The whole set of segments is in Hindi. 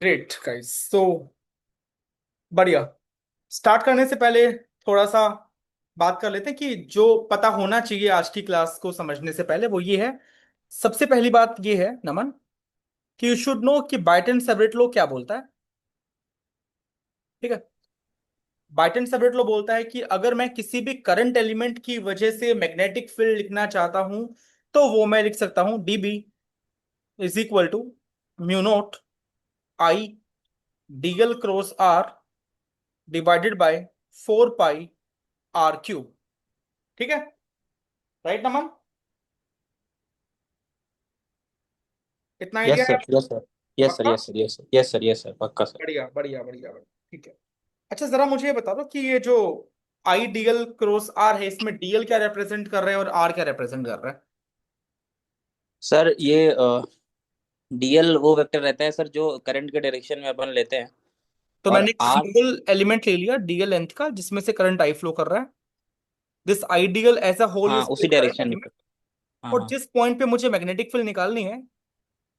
Great guys. सो बढ़िया। स्टार्ट करने से पहले थोड़ा सा बात कर लेते हैं कि जो पता होना चाहिए आज की क्लास को समझने से पहले, वो ये है। सबसे पहली बात ये है नमन, कि यू शुड नो कि बाइटन सेवरेट लॉ क्या बोलता है। ठीक है। बाइटन सेवरेट लॉ बोलता है कि अगर मैं किसी भी करंट एलिमेंट की वजह से मैग्नेटिक फील्ड लिखना चाहता हूं, तो वो मैं लिख सकता हूं DB is equal to mu naught I DL cross R divided by 4 pi R cube. ठीक है। राइट नमन, इतना यस आइडिया है सर, आपको? यस सर, यस सर, पक्का? Yes sir, yes sir, yes sir, yes sir, पक्का सर। बढ़िया बढ़िया बढ़िया बढ़िया। ठीक है। अच्छा, जरा मुझे ये बता दो कि ये जो आई डीएल क्रॉस आर है, इसमें डीएल क्या रिप्रेजेंट कर रहे हैं और आर क्या रिप्रेजेंट कर रहा है? सर ये डीएल वो वेक्टर रहता है सर जो करंट के डायरेक्शन में अपन लेते हैं। तो और मैंने एक आर, सिंगल एलिमेंट ले लिया डीएल लेंथ का, जिसमें से करंट आई फ्लो कर रहा है। This ideal as a whole हाँ इज उसी करंट डायरेक्शन में। एलिमेंट। हाँ और हाँ, जिस पॉइंट पे मुझे मैग्नेटिक फील्ड निकालनी है,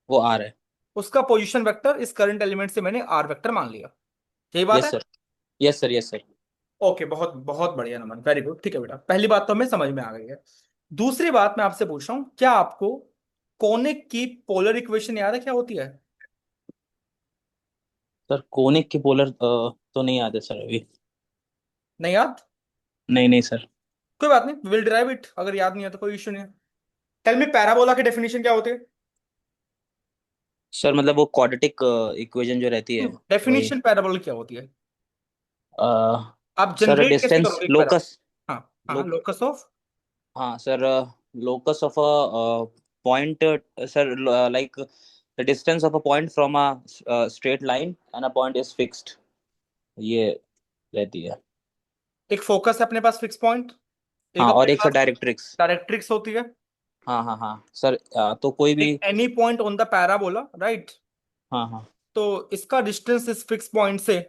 वो आर है। उसका पोजीशन वेक्टर इस करंट एलिमेंट से मैंने आर वेक्टर मान लिया। यही बात है? Yes sir, yes sir, yes sir. Okay, बहुत बहुत बढ़िया नमन, वेरी गुड। ठीक है बेटा, पहली बात तो हमें समझ में आ गई है। दूसरी बात मैं आपसे पूछ रहा हूँ, क्या आपको कोनिक की पोलर इक्वेशन याद है क्या होती है? सर कोनिक के पोलर तो नहीं याद है सर अभी। नहीं याद? नहीं नहीं सर। कोई बात नहीं, विल डिराइव इट, अगर याद नहीं है तो कोई इश्यू नहीं है। टेल मी, पैराबोला की डेफिनेशन क्या होती है? सर मतलब वो क्वाड्रेटिक इक्वेशन जो रहती है वही। डेफिनेशन पैराबोला क्या होती है? अ, आप सर जनरेट कैसे डिस्टेंस करोगे एक पैराबोला? लोकस। हाँ हाँ, लोक लोकस ऑफ। हाँ sir, locus of a point. Sir like the distance of a point from a straight line and a point is fixed, ये रहती है। एक फोकस है अपने पास, फिक्स पॉइंट। एक हाँ, अपने और एक सर पास डायरेक्ट्रिक्स। डायरेक्ट्रिक्स होती है। हाँ हाँ हाँ सर, तो कोई भी। एक any point on the parabola, right? हाँ हाँ तो इसका डिस्टेंस इस फिक्स पॉइंट से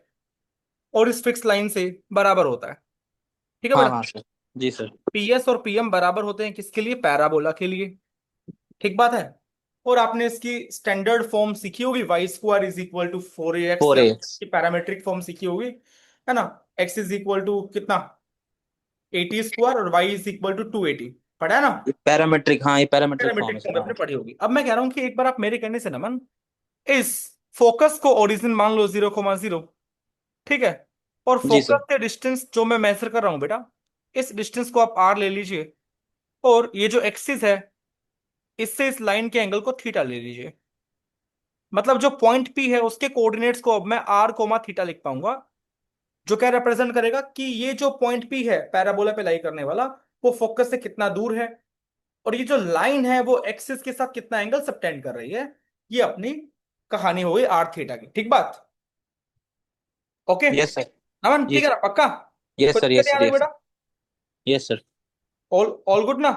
और इस फिक्स लाइन से बराबर होता है। ठीक है हाँ बेटा। हाँ सर। जी सर। पीएस और पीएम बराबर होते हैं किसके लिए? पैराबोला के लिए। ठीक बात है। और आपने इसकी स्टैंडर्ड फॉर्म सीखी होगी, Y square is equal to 4ax, four या एक्स की पैरामेट्रिक फॉर्म सीखी होगी, है ना? एक्स इज इक्वल टू कितना? 80 स्क्वायर, और वाई इज इक्वल टू 280। पढ़ा है ना? पैरामेट्रिक, हाँ ये पैरामेट्रिक फॉर्म पैरामेट्रिक है फॉर्म सर, हाँ। आपने पढ़ी होगी। अब मैं कह रहा हूं कि एक बार आप मेरे कहने से नमन, इस फोकस को ओरिजिन मान लो 0,0। ठीक है। और जी सर। फोकस से डिस्टेंस जो मैं मेजर कर रहा हूं बेटा, इस डिस्टेंस को आप आर ले लीजिए। और ये जो एक्सिस है, इससे इस लाइन के एंगल को थीटा ले लीजिए। मतलब जो पॉइंट पी है उसके कोऑर्डिनेट्स को अब मैं आर कोमा थीटा लिख पाऊंगा, जो क्या रिप्रेजेंट करेगा कि ये जो पॉइंट पी है पैराबोला पे लाई करने वाला, वो फोकस से कितना दूर है। और ये जो लाइन है वो एक्सिस के साथ कितना एंगल सबटेंड कर रही है। ये अपनी कहानी हो गई आर थीटा की। ठीक बात? Okay yes sir. Naman, ji ठीक है सर। ना? पक्का? यस कोई सर, दिक्कत यस नहीं आ सर, रही यस सर। बेटा? Yes sir. All all good ना?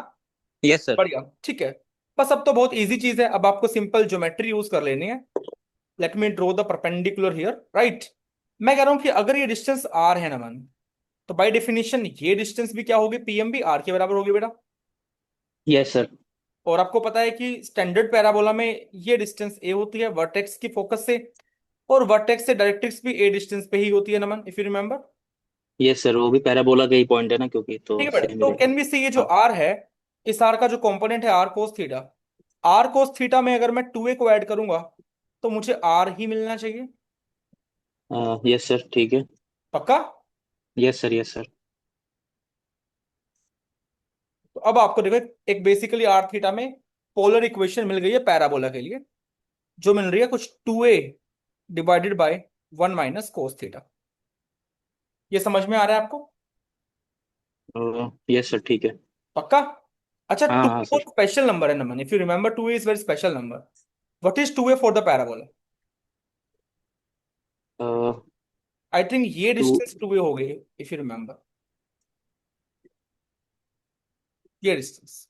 Yes sir. बढ़िया, ठीक है। बस अब तो बहुत इजी चीज है, अब आपको सिंपल ज्योमेट्री यूज कर लेनी है। Let me draw the perpendicular here, right? मैं कह रहा हूं कि अगर ये डिस्टेंस आर है ना मन, तो बाय डेफिनेशन ये डिस्टेंस भी क्या होगी? पीएम भी आर के बराबर होगी बेटा। Yes sir. और आपको पता है कि स्टैंडर्ड पैराबोला में ये डिस्टेंस ए होती है वर्टेक्स की फोकस से, और वर्टेक्स से डायरेक्ट्रिक्स भी ए डिस्टेंस पे ही होती है Naman, if you remember. Yes sir, वो भी पैराबोला का ही पॉइंट है ना, क्योंकि ठीक तो है बेटा, सेम ही तो रहेगा। कैन वी सी ये जो हाँ। आर है, इस आर का जो कंपोनेंट है R cos theta, R cos theta में अगर मैं 2a को ऐड करूंगा, तो मुझे आर ही मिलना चाहिए। यस सर, ठीक है। पक्का? Yes sir, yes sir. तो अब आपको देखो, एक बेसिकली आर थीटा में पोलर इक्वेशन मिल गई है पैराबोला के लिए, जो मिल रही है कुछ 2a divided by 1 - cos theta. ये समझ में आ रहा है आपको? यस सर, ठीक है। पक्का? अच्छा, हाँ टू हाँ बहुत सर। स्पेशल नंबर है Naman, if you remember 2a is very special number. What is 2a for the parabola? I think ये टू। डिस्टेंस 2a हो गई, इफ यू रिमेंबर। ये डिस्टेंस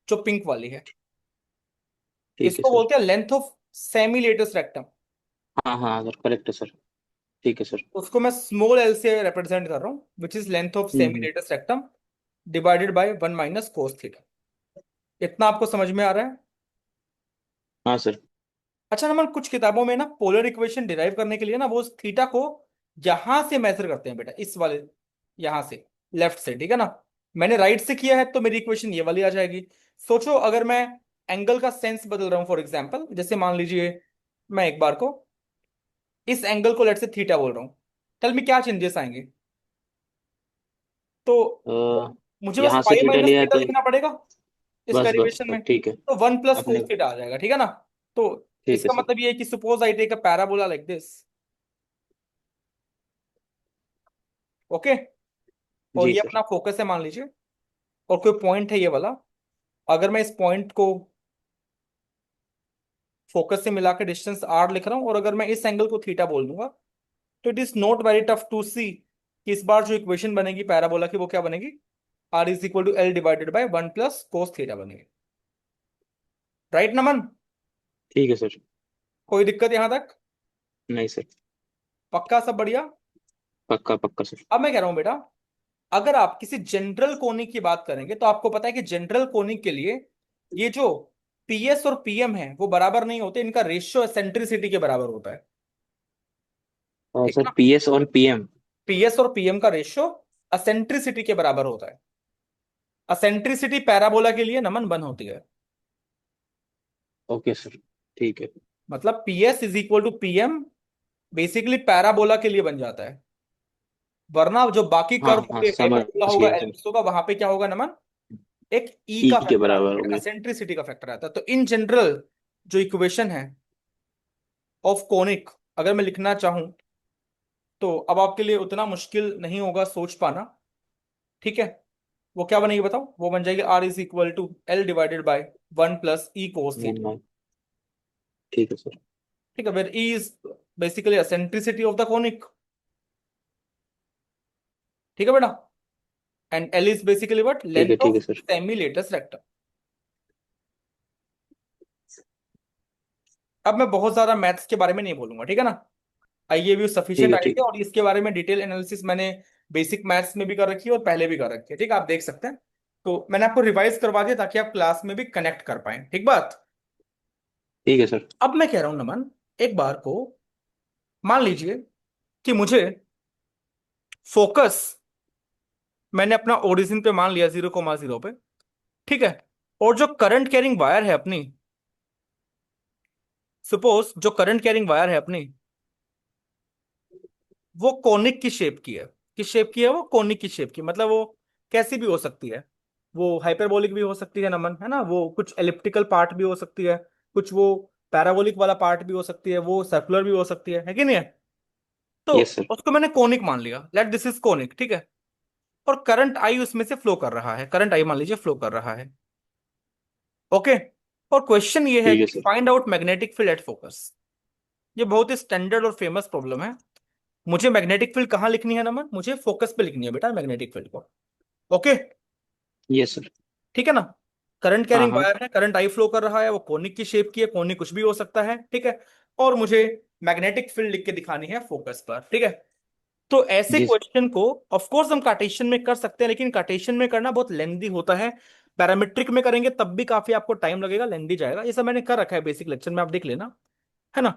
जो पिंक वाली है, ठीक है इसको सर। बोलते हैं length of semi latus rectum. हाँ हाँ सर, करेक्ट है सर। ठीक है सर। उसको मैं स्मॉल एल से रिप्रेजेंट कर रहा हूँ, which is length of semi hmm. Latus rectum divided by 1 - cos theta. इतना आपको समझ में आ रहा है? हाँ सर। अच्छा नमन, कुछ किताबों में ना पोलर इक्वेशन डिराइव करने के लिए ना वो थीटा को यहां से मेजर करते हैं बेटा, इस वाले, यहां से, लेफ्ट से, ठीक है ना। मैंने राइट से किया है तो मेरी इक्वेशन ये वाली आ जाएगी। सोचो अगर मैं एंगल का सेंस बदल रहा हूं, फॉर एग्जाम्पल जैसे मान लीजिए मैं एक बार को इस एंगल को लेट से थीटा बोल रहा हूँ, टेल में क्या चेंजेस आएंगे। तो मुझे बस यहाँ से पाई थीटा माइनस लिया है थीटा तो लिखना पड़ेगा इस बस बस डेरिवेशन बस में। ठीक है। तो 1 प्लस अपने कोस थीटा आ जाएगा, ठीक है ना। तो ठीक है इसका सर। मतलब ये है कि suppose I take a parabola like this, okay, और जी ये सर। अपना फोकस है मान लीजिए, और कोई पॉइंट है ये वाला। अगर मैं इस पॉइंट को फोकस से मिला के डिस्टेंस आर लिख रहा हूं, और अगर मैं इस एंगल को थीटा बोल दूंगा, तो it is not very tough to see कि इस बार जो इक्वेशन बनेगी पैराबोला की वो क्या बनेगी, R is equal to L divided by 1 plus cos theta बनेगी। राइट नमन, ठीक है सर। कोई दिक्कत यहां तक? नहीं सर। पक्का सब बढ़िया? पक्का पक्का सर। अब मैं कह रहा हूं बेटा, अगर आप किसी जनरल कोनिक की बात करेंगे तो आपको पता है कि जनरल कोनिक के लिए ये जो पीएस और पीएम है वो बराबर नहीं होते, इनका रेशियो एसेंट्रिसिटी के बराबर होता है, ठीक है सर ना। पीएस और पीएम। पीएस और पीएम का रेशियो एसेंट्रिसिटी के बराबर होता है। एसेंट्रिसिटी पैराबोला के लिए नमन बन होती है। Okay sir. ठीक है। मतलब PS is equal to PM basically parabola के लिए बन जाता है। वरना जो बाकी हाँ कर्व हाँ होंगे, समझ हाइपरबोला होगा, गया सर। एलिप्स होगा, वहां पे क्या होगा नमन, एक ई ई का के फैक्टर बराबर आता हो है, गया। एसेंट्रिसिटी का फैक्टर आता है। तो इन जनरल जो इक्वेशन है ऑफ कोनिक, अगर मैं लिखना चाहूं तो अब आपके लिए उतना मुश्किल नहीं होगा सोच पाना, ठीक है। वो क्या बनेगी बताओ, वो बन जाएगी R is equal to L divided by 1 plus E cos one theta. One. ठीक है सर। ठीक है, where E is basically eccentricity of the conic, ठीक है बेटा, and L is basically what, length ठीक ऑफ है सर। Semi latus rectum. अब मैं बहुत ज्यादा मैथ्स के बारे में नहीं बोलूंगा, ठीक है ना। आई गिव यू सफिशिएंट ठीक आइडिया, है। और इसके बारे में डिटेल एनालिसिस मैंने बेसिक मैथ्स में भी कर रखी है और पहले भी कर रखी है, ठीक है, आप देख सकते हैं। तो मैंने आपको रिवाइज करवा दिया ताकि आप क्लास में भी कनेक्ट कर पाए, ठीक बात। ठीक है सर। अब मैं कह रहा हूं नमन, एक बार को मान लीजिए कि मुझे फोकस मैंने अपना ओरिजिन पे मान लिया 0,0 पे, ठीक है। और जो करंट कैरिंग वायर है अपनी, सपोज जो करंट कैरिंग वायर है अपनी, वो कोनिक की शेप की है। किस शेप की है वो, कोनिक की शेप की, मतलब वो कैसी भी हो सकती है। वो हाइपरबोलिक भी हो सकती है नमन, है ना, वो कुछ एलिप्टिकल पार्ट भी हो सकती है, कुछ वो पैराबोलिक वाला पार्ट भी हो सकती है, वो सर्कुलर भी हो सकती है कि नहीं है। तो यस सर। उसको मैंने कोनिक मान लिया, लेट दिस इज कोनिक, ठीक है। और करंट आई उसमें से फ्लो कर रहा है, करंट आई मान लीजिए फ्लो कर रहा है, ओके। और क्वेश्चन ये है ठीक है कि sir. Find out magnetic field at focus. ये बहुत ही स्टैंडर्ड और फेमस प्रॉब्लम है। मुझे मैग्नेटिक फील्ड कहाँ लिखनी है नमन, मुझे फोकस पे लिखनी है बेटा मैग्नेटिक फील्ड को, ओके, यस सर। ठीक है ना। करंट हाँ कैरिंग हाँ। वायर है, करंट आई फ्लो कर रहा है, वो कोनिक की शेप की है, कोनिक कुछ भी हो सकता है, ठीक है। और मुझे मैग्नेटिक फील्ड लिख के दिखानी है फोकस पर, ठीक है। तो ऐसे जी सर। क्वेश्चन को ऑफ कोर्स हम कार्टेशियन में कर सकते हैं, लेकिन कार्टेशियन में करना बहुत लेंदी होता है। पैरामेट्रिक में करेंगे तब भी काफी आपको टाइम लगेगा, लेंदी जाएगा। ये सब मैंने कर रखा है बेसिक लेक्चर में, आप देख लेना, है ना।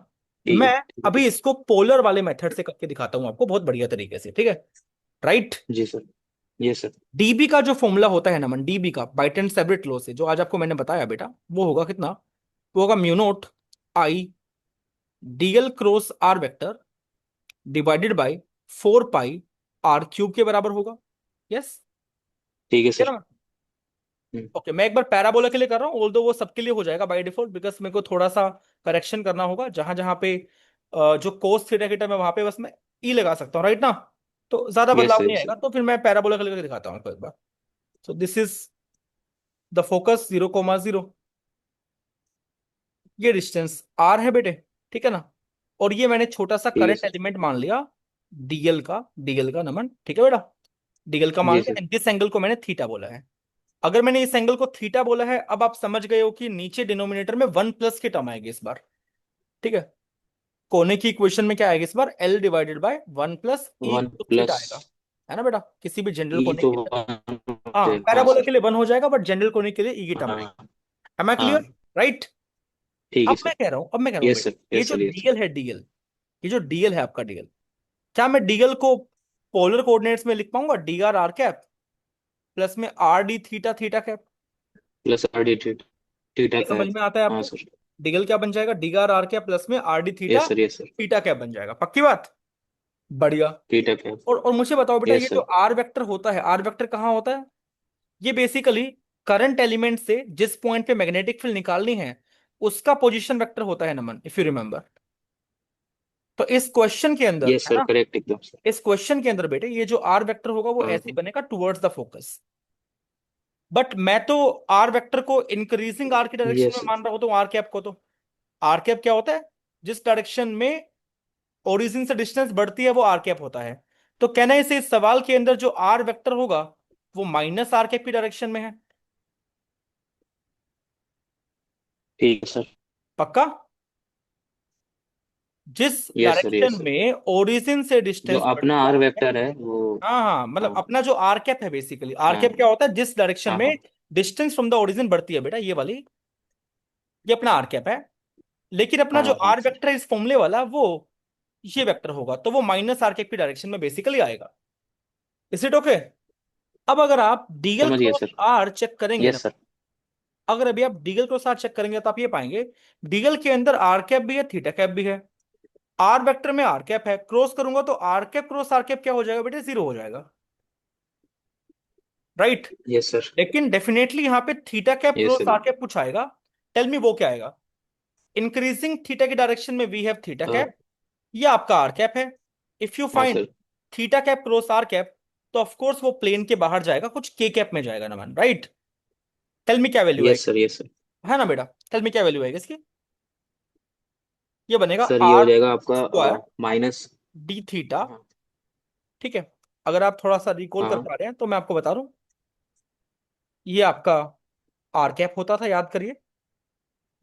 ठीक है मैं ठीक है अभी सर। इसको पोलर वाले मेथड से करके दिखाता हूं आपको बहुत बढ़िया तरीके से, ठीक है, राइट। जी सर। Yes sir. डीबी का जो फॉर्मूला होता है नमन, डीबी का बाइट एंड सेब्रेट लॉ से जो आज आपको मैंने बताया बेटा, वो होगा कितना, वो होगा mu naught I DL cross R vector divided by 4 pi R cube के बराबर होगा। यस, ठीक है ठीक सर। है ना। हम्म। ओके, मैं एक बार पैराबोला के लिए कर रहा हूँ, ऑल्दो वो सबके लिए हो जाएगा बाय डिफॉल्ट, बिकॉज मेरे को थोड़ा सा करेक्शन करना होगा जहां जहां पे जो कोस थीटा की टर्म है वहां पे बस मैं ई लगा सकता हूँ, राइट ना। तो ज्यादा यस बदलाव सर। नहीं यस आएगा, सर। तो फिर मैं पैराबोला का लेकर दिखाता हूँ आपको एक बार। So this is the focus 0,0, ये डिस्टेंस आर है बेटे, ठीक है ना। और ये मैंने छोटा सा ठीक है करंट सर। एलिमेंट मान लिया डीएल का नमन, ठीक है बेटा, डीएल का मान जी लिया, सर। एंड दिस एंगल को मैंने थीटा बोला है। अगर मैंने इस एंगल को थीटा बोला है, अब आप समझ गए हो कि नीचे डिनोमिनेटर में 1 प्लस की टर्म आएगी इस बार, ठीक है। कोने की इक्वेशन में क्या आएगा इस बार, L divided by 1 plus E one theta plus आएगा, है ना बेटा, किसी भी जनरल ई कोने तो के लिए। वन हो हाँ जाएगा। हाँ पैराबोला के सर। लिए 1 हो जाएगा, बट जनरल कोने के लिए ई की टर्म आएगी। हाँ एम आई क्लियर, हाँ। राइट। ठीक है अब सर। मैं कह रहा हूं, अब मैं कह रहा हूं यस बेटा, सर, ये यस जो सर, यस सर। डीएल है, डीएल, ये जो डीएल है आपका डीएल, क्या मैं डीएल को पोलर कोऑर्डिनेट्स में लिख पाऊंगा? D R R cap plus में R D theta theta cap. Plus R D theta ये का समझ है। में आता है हाँ आपको? सर। डीएल क्या बन जाएगा? D R R cap plus में R D theta yes sir, yes sir. Theta cap बन जाएगा। पक्की बात? बढ़िया। थीटा का है। और मुझे बताओ बेटा, ये यस जो सर। आर वेक्टर होता है, आर वेक्टर कहाँ होता है? ये बेसिकली करंट एलिमेंट से जिस पॉइंट पे मैग्नेटिक फील्ड निकालनी है उसका पोजीशन वेक्टर होता है नमन, इफ यू रिमेंबर। तो इस क्वेश्चन के अंदर यस है सर, ना, करेक्ट एकदम सर। इस क्वेश्चन के अंदर बेटे ये जो आर वेक्टर होगा वो हाँ ऐसे ही हाँ। बनेगा टुवर्ड्स द फोकस। बट मैं तो आर वेक्टर को इंक्रीजिंग आर की डायरेक्शन यस में सर। मान रहा हूं, तो आर कैप को तो, आर कैप क्या होता है? जिस डायरेक्शन में ओरिजिन से डिस्टेंस बढ़ती है वो आर कैप होता है। तो कहना है इसे, इस सवाल के अंदर जो आर वेक्टर होगा वो माइनस आर कैप की डायरेक्शन में है। ठीक है सर। पक्का? जिस yes sir, direction yes sir. में ओरिजिन से जो डिस्टेंस अपना बढ़ता आर है, वेक्टर है वो। हाँ हाँ, मतलब हाँ अपना जो आर कैप है, बेसिकली आर कैप हाँ क्या होता है? जिस डायरेक्शन हाँ में हाँ। डिस्टेंस फ्रॉम द ओरिजिन बढ़ती है बेटा, ये वाली, ये अपना आर कैप है। लेकिन अपना जो हाँ हाँ आर सर। वेक्टर है इस फॉर्मूले वाला, वो ये वेक्टर होगा, तो वो माइनस आर कैप की डायरेक्शन में बेसिकली आएगा। Is it okay? अब अगर आप डीएल समझ गया क्रॉस सर। आर चेक करेंगे ना, यस सर। अगर अभी आप डीएल क्रॉस आर चेक करेंगे तो आप ये पाएंगे डीएल के अंदर आर कैप भी है, थीटा कैप भी है। आर वेक्टर में आर कैप है, क्रॉस करूंगा तो R cap cross R cap क्या हो जाएगा बेटे? जीरो हो जाएगा। राइट? Yes sir. लेकिन डेफिनेटली यहाँ पे theta cap yes cross sir. R cap कुछ आएगा। टेल मी वो क्या आएगा? इंक्रीजिंग थीटा की डायरेक्शन में वी हैव थीटा हाँ कैप, ये आपका आर कैप है। इफ यू हाँ find sir. Theta cap cross R cap, तो ऑफ कोर्स वो प्लेन के बाहर जाएगा, कुछ के कैप में जाएगा ना मैन, राइट? टेल मी क्या वैल्यू यस आएगी? Sir, yes sir. है ना बेटा? टेल मी क्या वैल्यू आएगी इसकी? ये बनेगा सर ये हो आर जाएगा आपका स्क्वायर माइनस। D theta. हाँ ठीक है? अगर आप थोड़ा सा रिकॉल कर हाँ। पा रहे हैं तो मैं आपको बता दूं, ये आपका आर कैप होता था, याद करिए।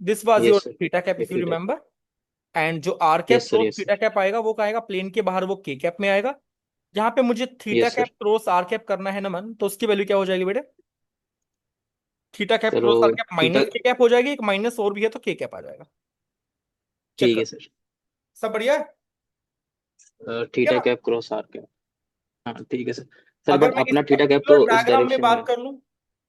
This was your yes sir. Theta cap, ये if you theta. Remember. And जो R cap yes sir, cross yes theta sir. Cap आएगा वो कहेगा प्लेन के बाहर, वो के कैप में आएगा। यहाँ पे मुझे theta yes cap sir. Cross R cap करना है ना मन, तो उसकी वैल्यू क्या हो जाएगी बेटे? थीटा कैप सर वो cross R cap theta. Minus K cap हो जाएगी, एक माइनस और भी है तो के कैप आ जाएगा। चेक ठीक कर। है सर। सब बढ़िया है? ठीक है थीटा ना? Cap cross R cap. हाँ ठीक है सर। सर अगर बट मैं इस अपना थीटा कैप पर्टिकुलर तो उस डायग्राम में डायरेक्शन बात में। कर लूं,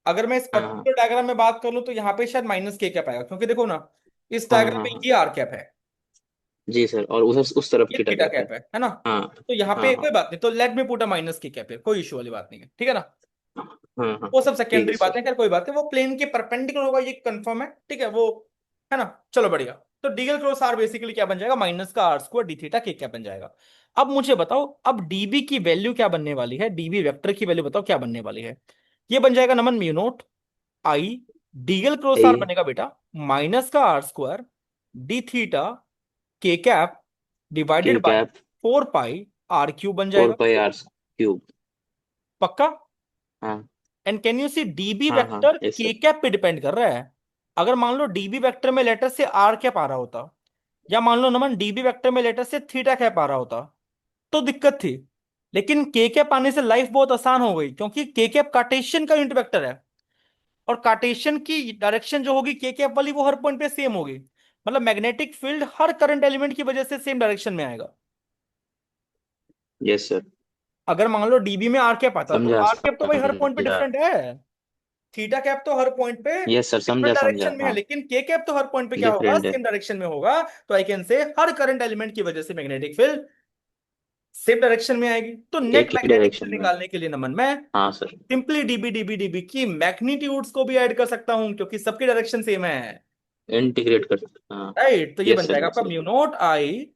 अगर मैं इस हाँ हाँ पर्टिकुलर डायग्राम में बात कर लूं तो यहाँ पे शायद माइनस के कैप आएगा, क्योंकि देखो ना, इस हाँ डायग्राम हाँ में हाँ। ये आर कैप है, जी सर, और उस तरफ ये थीटा थीटा कैप है। कैप है ना? हाँ तो यहाँ हाँ पे हाँ कोई बात नहीं, तो let me put a minus K cap है, कोई इशू वाली बात नहीं है, ठीक है ना? हाँ हाँ हाँ। वो सब ठीक है सेकेंडरी बातें, सर। खैर कोई बात नहीं, वो प्लेन के परपेंडिकुलर होगा, ये कंफर्म है, ठीक है वो, है ना? चलो बढ़िया। तो डीएल क्रॉस आर बेसिकली क्या बन जाएगा? माइनस का आर स्क्वायर डी थीटा के क्या बन जाएगा? अब मुझे बताओ, अब डीबी की वैल्यू क्या बनने वाली है? डीबी वेक्टर की वैल्यू बताओ क्या बनने वाली है? ये बन जाएगा Naman mu naught I DL cross R सही है। बनेगा बेटा माइनस का आर स्क्वायर डी थीटा के कैप के divided by cap 4 pi R cube बन फोर जाएगा। Pi R cube. पक्का? हाँ and can you see DB हाँ हाँ। वेक्टर यस के सर। कैप पे डिपेंड कर रहा है। अगर मान लो डीबी वेक्टर में लेटर से आर कैप आ रहा होता, या मान लो नमन डीबी वेक्टर में लेटर से थीटा कैप आ रहा होता, तो दिक्कत थी। लेकिन के कैप आने से लाइफ बहुत आसान हो गई, क्योंकि के कैप कार्टेशियन का यूनिट वेक्टर है, और कार्टेशियन की डायरेक्शन जो होगी के कैप वाली, वो हर पॉइंट पे सेम होगी। मतलब मैग्नेटिक फील्ड हर करंट एलिमेंट की वजह से सेम डायरेक्शन में आएगा। Yes sir. अगर मान लो डीबी में आर कैप आता, तो समझा आर कैप तो भाई हर पॉइंट पे समझा। डिफरेंट है, थीटा कैप तो हर पॉइंट पे यस सर, डिफरेंट समझा समझा। डायरेक्शन में है, हाँ लेकिन के कैप तो हर पॉइंट पे क्या होगा? डिफरेंट है। सेम डायरेक्शन में होगा। तो I can say her current element की वजह से मैग्नेटिक फील्ड सेम डायरेक्शन में आएगी। तो नेट एक ही मैग्नेटिक डायरेक्शन फील्ड में। निकालने के लिए नमन मैं हाँ sir. Simply dB dB dB की मैग्नीट्यूड्स को भी ऐड कर सकता हूं, क्योंकि सबकी डायरेक्शन सेम है। इंटीग्रेट कर सकते। हाँ। राइट? तो ये बन यस सर, जाएगा यस आपका sir. Mu naught I,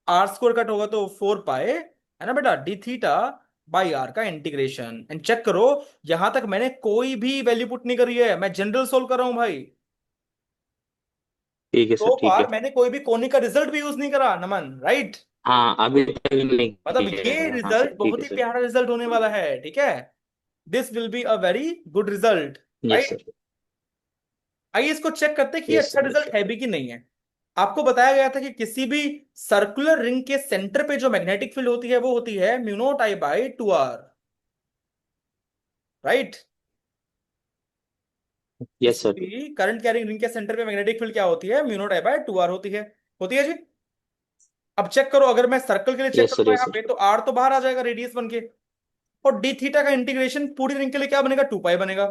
R square cut होगा तो 4 पाए, है ना बेटा, डी थीटा बाई आर का इंटीग्रेशन। एंड चेक करो, यहां तक मैंने कोई भी वैल्यू पुट नहीं करी है, मैं जनरल सोल्व कर रहा हूं भाई। ठीक है सर, तो ठीक है। फार मैंने कोई भी कोनिक का रिजल्ट भी यूज नहीं करा नमन, राइट? हाँ अभी तक नहीं मतलब किया ये है। हाँ रिजल्ट सर, ठीक बहुत है ही सर। प्यारा रिजल्ट होने वाला है, ठीक है? This will be a very good result. Yes right? Sir. आइए इसको चेक करते हैं कि ये यस अच्छा सर, यस रिजल्ट सर। है भी कि नहीं है। आपको बताया गया था कि किसी भी सर्कुलर रिंग के सेंटर पे जो मैग्नेटिक फील्ड होती है वो होती है mu naught I by 2 R. Right? Yes sir. इसकी करंट कैरिंग रिंग के सेंटर पे मैग्नेटिक फील्ड क्या होती है, म्यू नॉट आई बाय 2r होती है जी। अब चेक करो, अगर मैं सर्कल के लिए चेक यस सर। करूंगा यस यहाँ सर। पे, तो आर तो बाहर आ जाएगा रेडियस बन के, और डी थीटा का इंटीग्रेशन पूरी रिंग के लिए क्या बनेगा, 2 पाई बनेगा।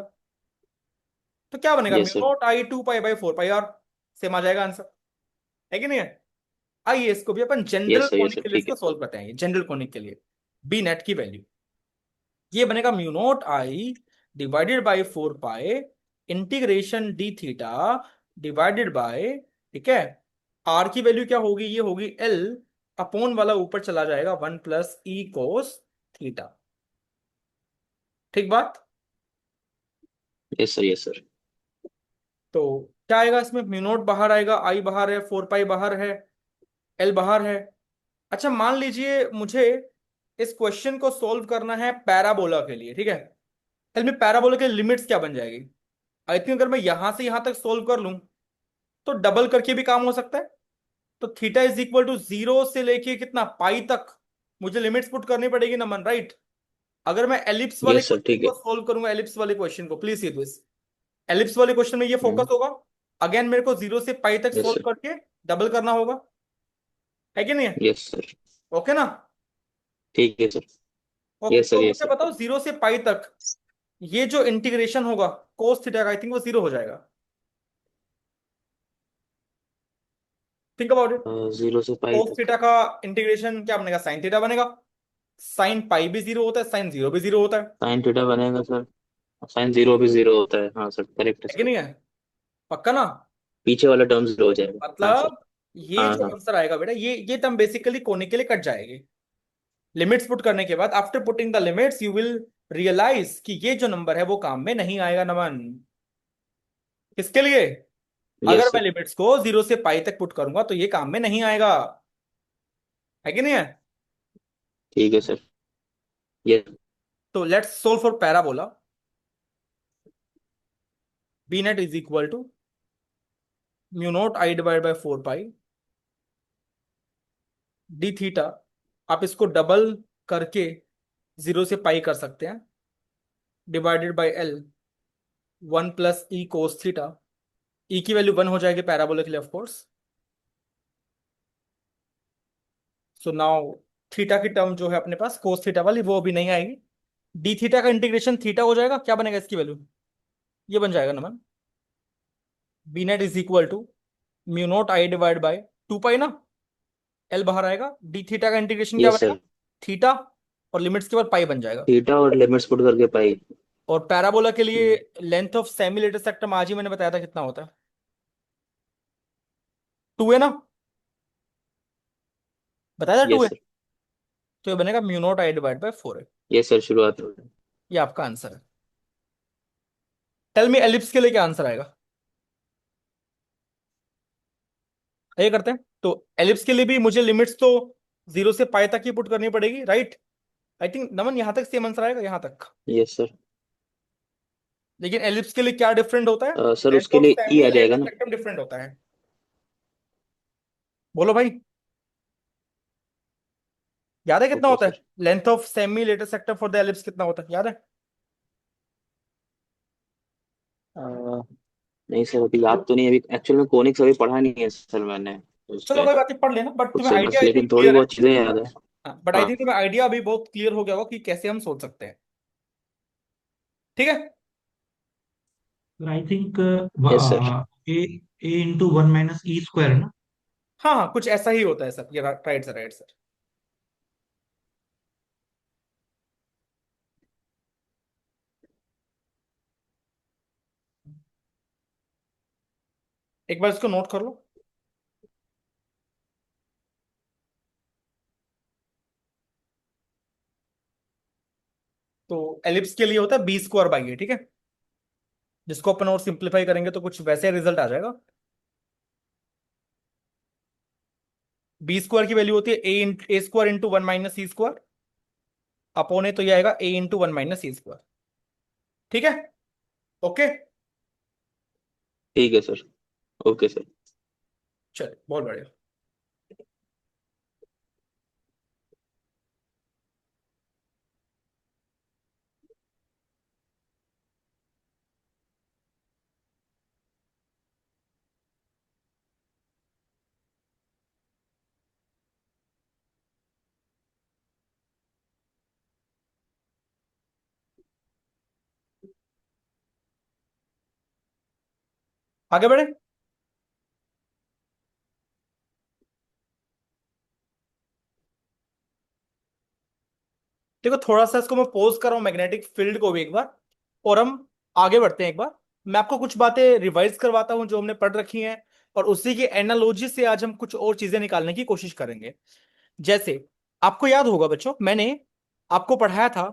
तो क्या बनेगा, mu yes sir. Naught I 2 pi by 4 pi R. Same आ जाएगा आंसर, है कि नहीं है। आइए इसको भी अपन general yes sir. Yes conic sir. के लिए ठीक इसको है। सॉल्व करते हैं, जनरल कोनिक के लिए। बी नेट की वैल्यू ये बनेगा mu naught I divided by 4 pi integration D theta divided by, ठीक है, आर की वैल्यू क्या होगी, ये होगी एल अपोन वाला ऊपर चला जाएगा 1 + ई कोस थीटा। ठीक बात। Yes sir. Yes sir. तो क्या आएगा इसमें, म्यू नॉट बाहर आएगा, आई बाहर है, 4 पाई बाहर है, एल बाहर है। अच्छा मान लीजिए मुझे इस क्वेश्चन को सॉल्व करना है पैराबोला के लिए, ठीक है। एल में पैराबोला के लिमिट्स क्या बन जाएगी। आई थिंक अगर मैं यहां से यहां तक सोल्व कर लूं तो डबल करके भी काम हो सकता है। तो थीटा इज इक्वल टू 0 से लेके कितना पाई तक मुझे लिमिट्स पुट करनी पड़ेगी ना मन, राइट। अगर मैं एलिप्स वाले यस सर। क्वेश्चन ठीक को है। सोल्व करूंगा, एलिप्स वाले क्वेश्चन को प्लीज सी दिस, एलिप्स वाले क्वेश्चन में ये हम्म। फोकस होगा। अगेन मेरे को 0 से पाई तक यस सोल्व सर। करके डबल करना होगा, है कि नहीं है। Yes sir. ओके ना। ठीक है सर। Okay yes sir. तो यस मुझे सर। बताओ 0 से पाई तक ये जो इंटीग्रेशन होगा कोस थीटा का, आई थिंक वो 0 हो जाएगा। Think about it. 0 से पाई कोस तक। थीटा का इंटीग्रेशन क्या बनेगा, साइन थीटा बनेगा। साइन पाई भी 0 होता है, साइन 0 भी 0 होता है साइन थीटा बनेगा सर। साइन जीरो भी जीरो होता है, हाँ सर, करेक्ट है है कि सर। नहीं है। पक्का ना। पीछे वाला टर्म जीरो हो जाएगा। हाँ सर। मतलब ये हाँ जो हाँ। आंसर आएगा बेटा, ये टर्म बेसिकली कोने के लिए कट जाएगी। लिमिट्स पुट करने के बाद after putting the limits you will realise कि ये जो नंबर है वो काम में नहीं आएगा नमन। किसके लिए, अगर यस मैं सर। लिमिट्स को 0 से पाई तक पुट करूंगा तो ये काम में नहीं आएगा, है कि नहीं है। ठीक है सर। यस। तो let's solve for parabola. B net is equal to mu naught I divide by 4 pi D theta. आप इसको डबल करके 0 से पाई कर सकते हैं, divided by L 1 + E cos theta. E की वैल्यू 1 हो जाएगी पैराबोला के लिए of course. So now theta की टर्म जो है अपने पास कोस थीटा वाली वो अभी नहीं आएगी। डी थीटा का इंटीग्रेशन थीटा हो जाएगा, क्या बनेगा इसकी वैल्यू, ये बन जाएगा Naman, B net is equal to mu naught I divide by 2 pi ना, एल बाहर आएगा, डी थीटा का इंटीग्रेशन क्या यस बनेगा, सर। थीटा, और लिमिट्स के बाद पाई बन जाएगा। थीटा और लिमिट्स पुट करके पाई। और पैराबोला के लिए hmm. Length of semi latus rectum आज ही मैंने बताया था कितना होता है, 2 है ना, बताया था 2 यस है। सर। तो ये बनेगा mu naught I divide by 4 है। यस सर, शुरुआत में। ये आपका आंसर है। टेल मी एलिप्स के लिए क्या आंसर आएगा, ये करते हैं। तो एलिप्स के लिए भी मुझे लिमिट्स तो 0 से पाई तक ही पुट करनी पड़ेगी, राइट। आई थिंक नमन यहां तक सेम आंसर आएगा, यहां तक। Yes sir. लेकिन एलिप्स के लिए क्या डिफरेंट होता है, सर लेंथ उसके ऑफ लिए ई सेमी आ लेटर जाएगा ना। सेक्टम डिफरेंट होता है। बोलो भाई, याद है कितना ओके होता है, sir. Length of semi latus सेक्टम for the ellipse कितना होता है, याद है। नहीं सर, अभी याद तो नहीं, अभी एक्चुअल में कोनिक्स अभी पढ़ा नहीं है सर मैंने उस चलो पे कोई बात नहीं, पढ़ लेना, बट खुद तुम्हें से, आइडिया बस आई थिंक लेकिन थोड़ी क्लियर है। बहुत चीजें याद है। हाँ बट आई हाँ। थिंक तुम्हें आइडिया अभी बहुत क्लियर हो गया होगा कि कैसे हम सोच सकते हैं, ठीक है। I think yes sir. A A into one minus E square है ना। हाँ हाँ कुछ ऐसा ही होता है सर, ये राइट सर, राइट सर। एक बार इसको नोट कर लो। तो एलिप्स के लिए होता है b² बाई ए, ठीक है। जिसको अपन और सिंप्लीफाई करेंगे तो कुछ वैसे रिजल्ट आ जाएगा। b² की वैल्यू होती है ए square into 1 - E square, upon है तो ये आएगा a इंटू 1 - ई स्क्वायर, ठीक है। ओके। ठीक है सर। Okay sir. चलिए बहुत बढ़िया। आगे बढ़े। देखो थोड़ा सा इसको मैं पोज कर रहा हूँ मैग्नेटिक फील्ड को भी एक बार, और हम आगे बढ़ते हैं एक बार। मैं आपको कुछ बातें रिवाइज करवाता हूँ जो हमने पढ़ रखी हैं, और उसी की एनालॉजी से आज हम कुछ और चीजें निकालने की कोशिश करेंगे। जैसे आपको याद होगा बच्चों, मैंने आपको पढ़ाया था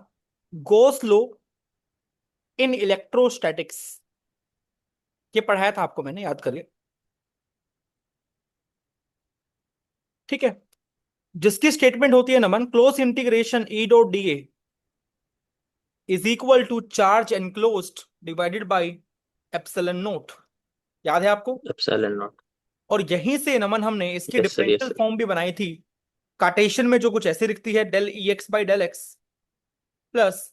गोस लॉ इन इलेक्ट्रोस्टैटिक्स। ये पढ़ाया था आपको मैंने, याद करिए। ठीक है। जिसकी स्टेटमेंट होती है Naman, close integration E dot D is equal to charge enclosed divided by epsilon naught. याद है आपको? Epsilon naught. और यहीं से नमन हमने इसकी yes sir, yes differential sir. Form भी बनाई थी, कार्टेशियन में, जो कुछ ऐसे दिखती है, del E X by del X plus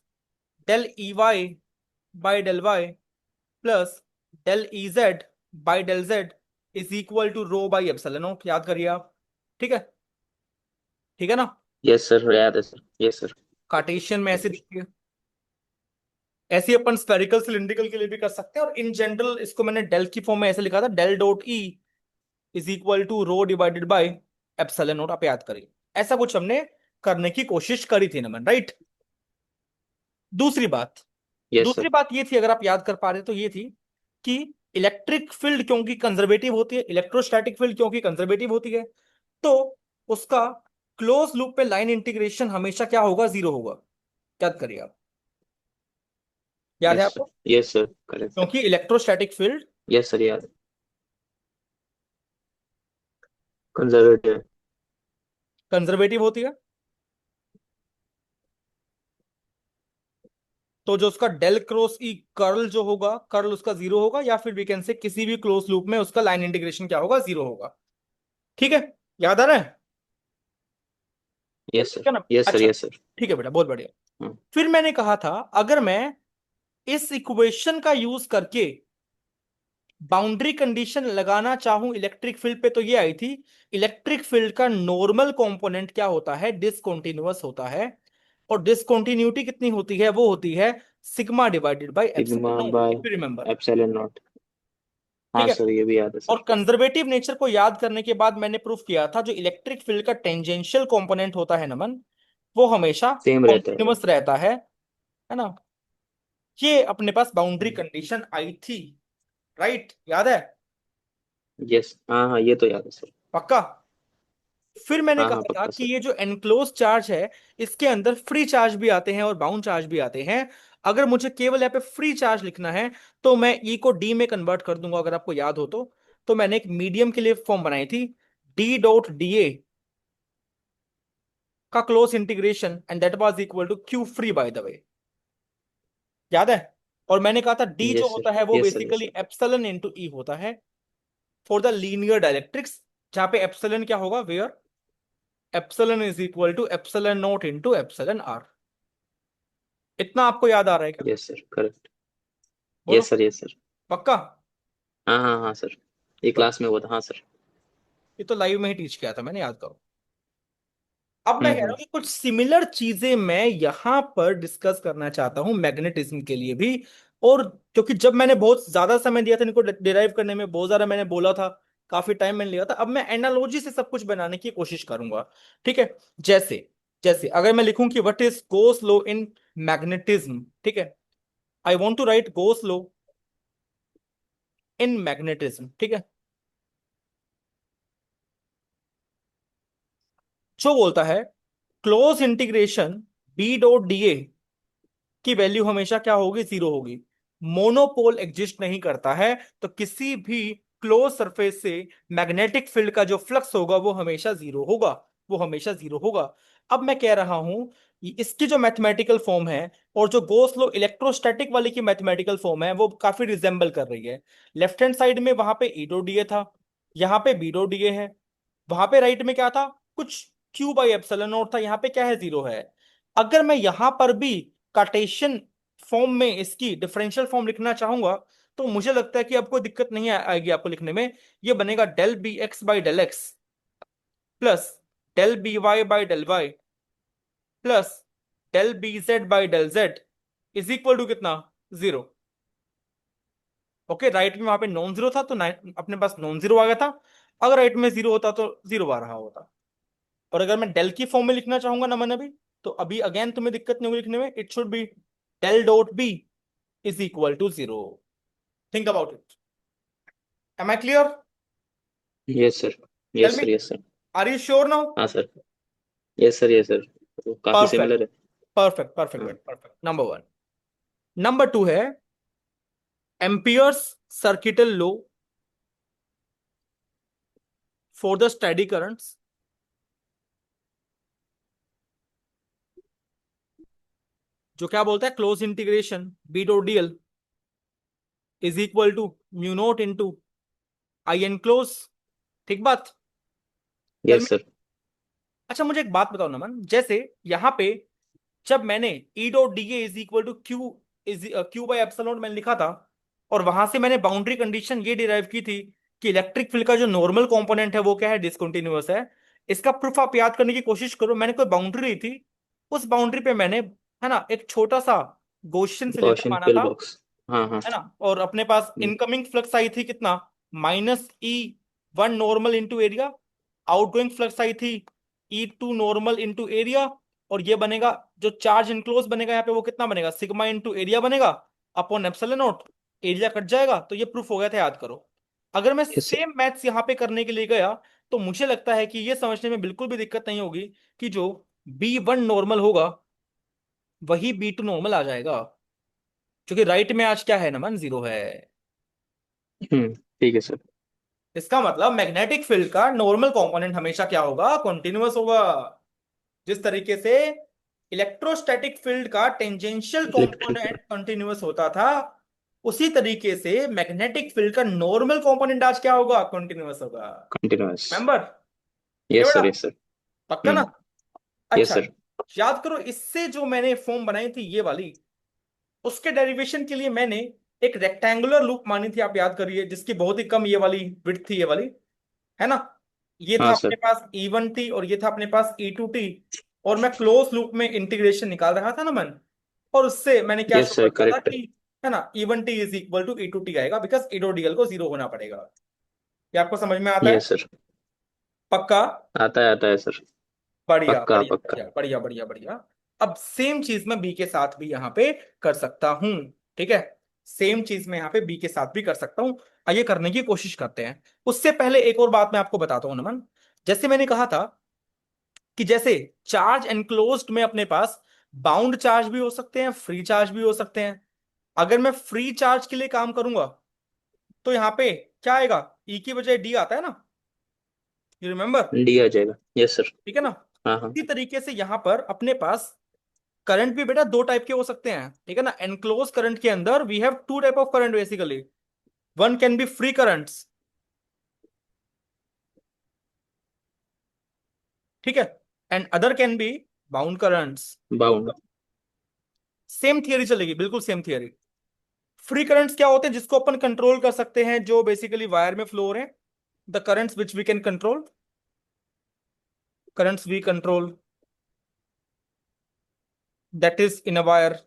del E Y by del Y plus del E Z by del Z is equal to rho by epsilon naught. याद करिए आप। ठीक है, ठीक है ना? यस सर, याद है सर, यस सर। कार्टेशियन में ऐसे दिखती है। ऐसे ही अपन स्फेरिकल सिलिंड्रिकल के लिए भी कर सकते हैं, और इन जनरल इसको मैंने डेल की फॉर्म में ऐसे लिखा था, del dot E is equal to rho divided by epsilon naught. आप याद करिए, ऐसा कुछ हमने करने की कोशिश करी थी नमन, राइट? दूसरी बात, यस दूसरी सर। बात ये थी, अगर आप याद कर पा रहे तो ये थी कि इलेक्ट्रिक फील्ड क्योंकि कंजर्वेटिव होती है, इलेक्ट्रोस्टैटिक फील्ड क्योंकि कंजर्वेटिव होती है, तो उसका क्लोज लूप पे लाइन इंटीग्रेशन हमेशा क्या होगा? जीरो होगा। याद करिए आप। याद है यस सर, आपको? Yes sir, correct. क्योंकि इलेक्ट्रोस्टैटिक फील्ड यस सर, याद। कंजर्वेटिव। कंजर्वेटिव होती है, तो जो उसका डेल क्रॉस ई कर्ल जो होगा, कर्ल उसका जीरो होगा, या फिर वी कैन से किसी भी क्लोज लूप में उसका लाइन इंटीग्रेशन क्या होगा? जीरो होगा। ठीक है, याद आ रहा है? यस क्या सर, ना? यस सर, अच्छा, यस सर। ठीक है बेटा, बहुत बढ़िया। हाँ। फिर मैंने कहा था, अगर मैं इस इक्वेशन का यूज करके बाउंड्री कंडीशन लगाना चाहूं इलेक्ट्रिक फील्ड पे, तो ये आई थी, इलेक्ट्रिक फील्ड का नॉर्मल कंपोनेंट क्या होता है? डिसकंटीन्यूअस होता है। और डिसकंटिन्यूटी कितनी होती है? वो होती है sigma divided by sigma epsilon naught, by if you remember. Epsilon naught. हाँ ठीक है। सर, ये भी याद है और सर। कंजर्वेटिव नेचर को याद करने के बाद मैंने प्रूफ किया था, जो इलेक्ट्रिक फील्ड का टेंजेंशियल कंपोनेंट होता है नमन, वो हमेशा सेम रहता है। कॉन्टिन्यूअस रहता है ना? ये अपने पास बाउंड्री कंडीशन आई थी, राइट? याद है? यस, हाँ हाँ, ये तो याद है सर। पक्का? फिर मैंने हाँ हाँ, कहा था पक्का कि सर। ये जो एनक्लोज चार्ज है, इसके अंदर फ्री चार्ज भी आते हैं और बाउंड चार्ज भी आते हैं। अगर मुझे केवल यहाँ पे फ्री चार्ज लिखना है, तो मैं ई को डी में कन्वर्ट कर दूंगा, अगर आपको याद हो तो मैंने एक मीडियम के लिए फॉर्म बनाई थी, डी डॉट डी ए का close integration, and that was equal to Q free, by the way. याद है? और मैंने कहा था डी जो यस होता सर, है वो yes sir, yes basically sir. Epsilon into E होता है फॉर द लीनियर डायरेक्ट्रिक्स, जहां पे एप्सिलॉन क्या होगा? Where epsilon is equal to epsilon naught into epsilon R. इतना आपको याद आ रहा है क्या? Yes sir, correct. बोलो। Yes sir, yes sir. पक्का? हाँ हाँ हाँ सर। ये बस, क्लास में हुआ था, हाँ सर। ये तो लाइव में ही टीच किया था मैंने, याद करो। अब मैं कह रहा हूं कि कुछ सिमिलर चीजें मैं यहां पर डिस्कस करना चाहता हूं मैग्नेटिज्म के लिए भी। और क्योंकि जब मैंने बहुत ज्यादा समय दिया था इनको डिराइव करने में, बहुत ज्यादा मैंने बोला था, काफी टाइम मैंने लिया था, अब मैं एनालॉजी से सब कुछ बनाने की कोशिश करूंगा। ठीक है। जैसे जैसे अगर मैं लिखूं कि what is Gauss law in magnetism, ठीक है, I want to write Gauss law in magnetism, ठीक है, जो बोलता है close integration B dot D A की वैल्यू हमेशा क्या होगी? जीरो होगी। मोनोपोल एग्जिस्ट नहीं करता है, तो किसी भी क्लोज सरफेस से मैग्नेटिक फील्ड का जो फ्लक्स होगा वो हमेशा जीरो होगा, वो हमेशा जीरो होगा। अब मैं कह रहा हूं, इसकी जो मैथमेटिकल फॉर्म है और जो गोस लो इलेक्ट्रोस्टैटिक वाली की मैथमेटिकल फॉर्म है, वो काफी रिजेंबल कर रही है। लेफ्ट हैंड साइड में वहां पे ई डो डी ए था, यहाँ पे बी डो डी ए है, वहां पे राइट में क्या था? कुछ क्यू बाई एप्सिलॉन नॉट था, यहाँ पे क्या है? जीरो है। अगर मैं यहां पर भी कार्टेशियन फॉर्म में इसकी डिफरेंशियल फॉर्म लिखना चाहूंगा, तो मुझे लगता है कि आपको दिक्कत नहीं आएगी आपको लिखने में। ये बनेगा del B X by del X plus del B Y by del Y plus del B Z by del Z is equal to कितना? जीरो। ओके, राइट में वहां पे नॉन जीरो था तो अपने पास नॉन जीरो आ गया था। अगर राइट में जीरो होता तो जीरो आ रहा होता। और अगर मैं डेल की फॉर्म में लिखना चाहूंगा ना मैंने अभी, तो अभी अगेन तुम्हें दिक्कत नहीं होगी लिखने में। It should be del dot B is equal to zero. Think about it. Am I clear? Yes sir, tell yes me, sir, yes sir. Are you sure now? हाँ sir, yes sir, yes sir. तो काफी परफेक्ट, सिमिलर है। परफेक्ट, परफेक्ट, हाँ perfect. Number one. Number two है Ampere's circuital law for the steady currents, जो क्या बोलता है, close integration B dot DL is equal to mu naught into I enclose. ठीक बात? Tell me. Yes sir. अच्छा मुझे एक बात बताओ नमन, जैसे यहाँ पे जब मैंने E dot D A is equal to Q, is Q by epsilon मैंने लिखा था, और वहां से मैंने बाउंड्री कंडीशन ये डिराइव की थी कि इलेक्ट्रिक फील्ड का जो नॉर्मल कंपोनेंट है वो क्या है, डिसकंटीन्यूअस है। इसका प्रूफ आप याद करने की कोशिश करो। मैंने कोई बाउंड्री ली थी, उस बाउंड्री पे मैंने, है ना, एक छोटा सा गॉसियन सिलेंडर गॉसियन माना पिल था, बॉक्स। हाँ हाँ। है ना, और अपने पास हम्म, इनकमिंग फ्लक्स आई थी कितना, minus E one normal into area. Outgoing flux आई थी E two normal into area. और ये बनेगा, जो चार्ज इनक्लोज बनेगा यहाँ पे वो कितना बनेगा, सिग्मा इंटू एरिया बनेगा upon epsilon not. Area cut जाएगा, तो ये प्रूफ हो गया था, याद करो। अगर मैं यस सर। सेम मैथ्स यहाँ पे करने के लिए गया, तो मुझे लगता है कि ये समझने में बिल्कुल भी दिक्कत नहीं होगी कि जो बी वन नॉर्मल होगा वही बी टू नॉर्मल आ जाएगा, क्योंकि राइट में आज क्या है नमन, जीरो है। ठीक है सर। इसका मतलब मैग्नेटिक फील्ड का नॉर्मल कंपोनेंट हमेशा क्या होगा, कॉन्टिन्यूअस होगा। जिस तरीके से इलेक्ट्रोस्टैटिक फील्ड का टेंजेंशियल इलेक्ट्रिक। कंपोनेंट कॉन्टिन्यूअस होता था, उसी तरीके से मैग्नेटिक फील्ड का नॉर्मल कंपोनेंट आज क्या होगा, कॉन्टिन्यूअस होगा। कंटिन्यूअस। मेंबर? ठीक है यस बेटा? Sir, yes sir. पक्का ना? यस अच्छा, सर। याद करो, इससे जो मैंने फॉर्म बनाई थी ये वाली, उसके डेरिवेशन के लिए मैंने एक रेक्टेंगुलर लूप मानी थी, आप याद करिए, जिसकी बहुत ही कम ये वाली विड्थ थी, ये वाली, है ना। ये था हाँ अपने सर। पास E1T और ये था अपने पास E2T। और मैं क्लोज लूप में इंटीग्रेशन निकाल रहा था ना मन, और उससे मैंने क्या शो यस सर, कर दिया था करेक्ट। कि, है ना, E1T is equal to E2T आएगा, बिकॉज ई डॉट डीएल को जीरो होना पड़ेगा। ये आपको समझ में आता है? Yes sir. पक्का? आता है सर। बढ़िया, पक्का बढ़िया, पक्का। बढ़िया, बढ़िया, बढ़िया, बढ़िया। अब सेम चीज मैं बी के साथ भी यहाँ पे कर सकता हूँ। ठीक है, सेम चीज मैं यहाँ पे बी के साथ भी कर सकता हूँ। आइए करने की कोशिश करते हैं। उससे पहले एक और बात मैं आपको बताता हूँ नमन। जैसे मैंने कहा था कि जैसे चार्ज एनक्लोज्ड में अपने पास बाउंड चार्ज भी हो सकते हैं, फ्री चार्ज भी हो सकते हैं। अगर मैं फ्री चार्ज के लिए काम करूंगा, तो यहाँ पे क्या आएगा, ई की बजाय डी आता है ना, यू रिमेम्बर? डी आ जाएगा। Yes sir. ठीक है ना। हाँ हाँ। इसी तरीके से यहाँ पर अपने पास करंट भी बेटा दो टाइप के हो सकते हैं, ठीक है ना। एनक्लोज करंट के अंदर we have two type of current basically. One can be free currents, ठीक है, and other can be bound currents. Bound. Same theory चलेगी, बिल्कुल सेम थियरी। फ्री करंट्स क्या होते हैं, जिसको अपन कंट्रोल कर सकते हैं, जो बेसिकली वायर में फ्लो हो रहे हैं, the currents which we can control, currents we control, that is in a wire.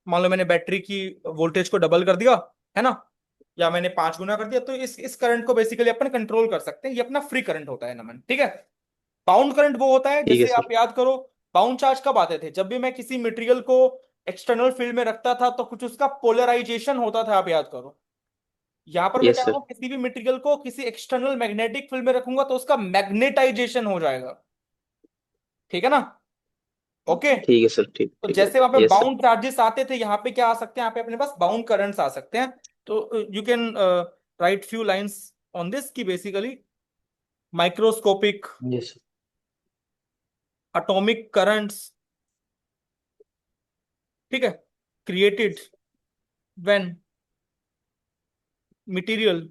मान लो मैंने बैटरी की वोल्टेज को डबल कर दिया, है ना, या मैंने 5 गुना कर दिया, तो इस करंट को बेसिकली अपन कंट्रोल कर सकते हैं। ये अपना फ्री करंट होता है नमन, ठीक है। बाउंड करंट वो होता है, ठीक है जैसे सर। आप याद करो, बाउंड चार्ज कब आते थे, जब भी मैं किसी मटेरियल को एक्सटर्नल फील्ड में रखता था तो कुछ उसका पोलराइजेशन होता था, आप याद करो। यहां पर मैं यस क्या सर। करूँ, किसी भी मटेरियल को किसी एक्सटर्नल मैग्नेटिक फील्ड में रखूंगा तो उसका मैग्नेटाइजेशन हो जाएगा। ठीक है ना? ओके। ठीक है सर, ठीक तो ठीक है। जैसे वहां पे यस सर। बाउंड चार्जेस आते थे, यहाँ पे क्या आ सकते हैं, यहाँ पे अपने पास बाउंड करंट्स आ सकते हैं। तो you can write few lines on this की basically microscopic yes atomic currents, ठीक है, created when material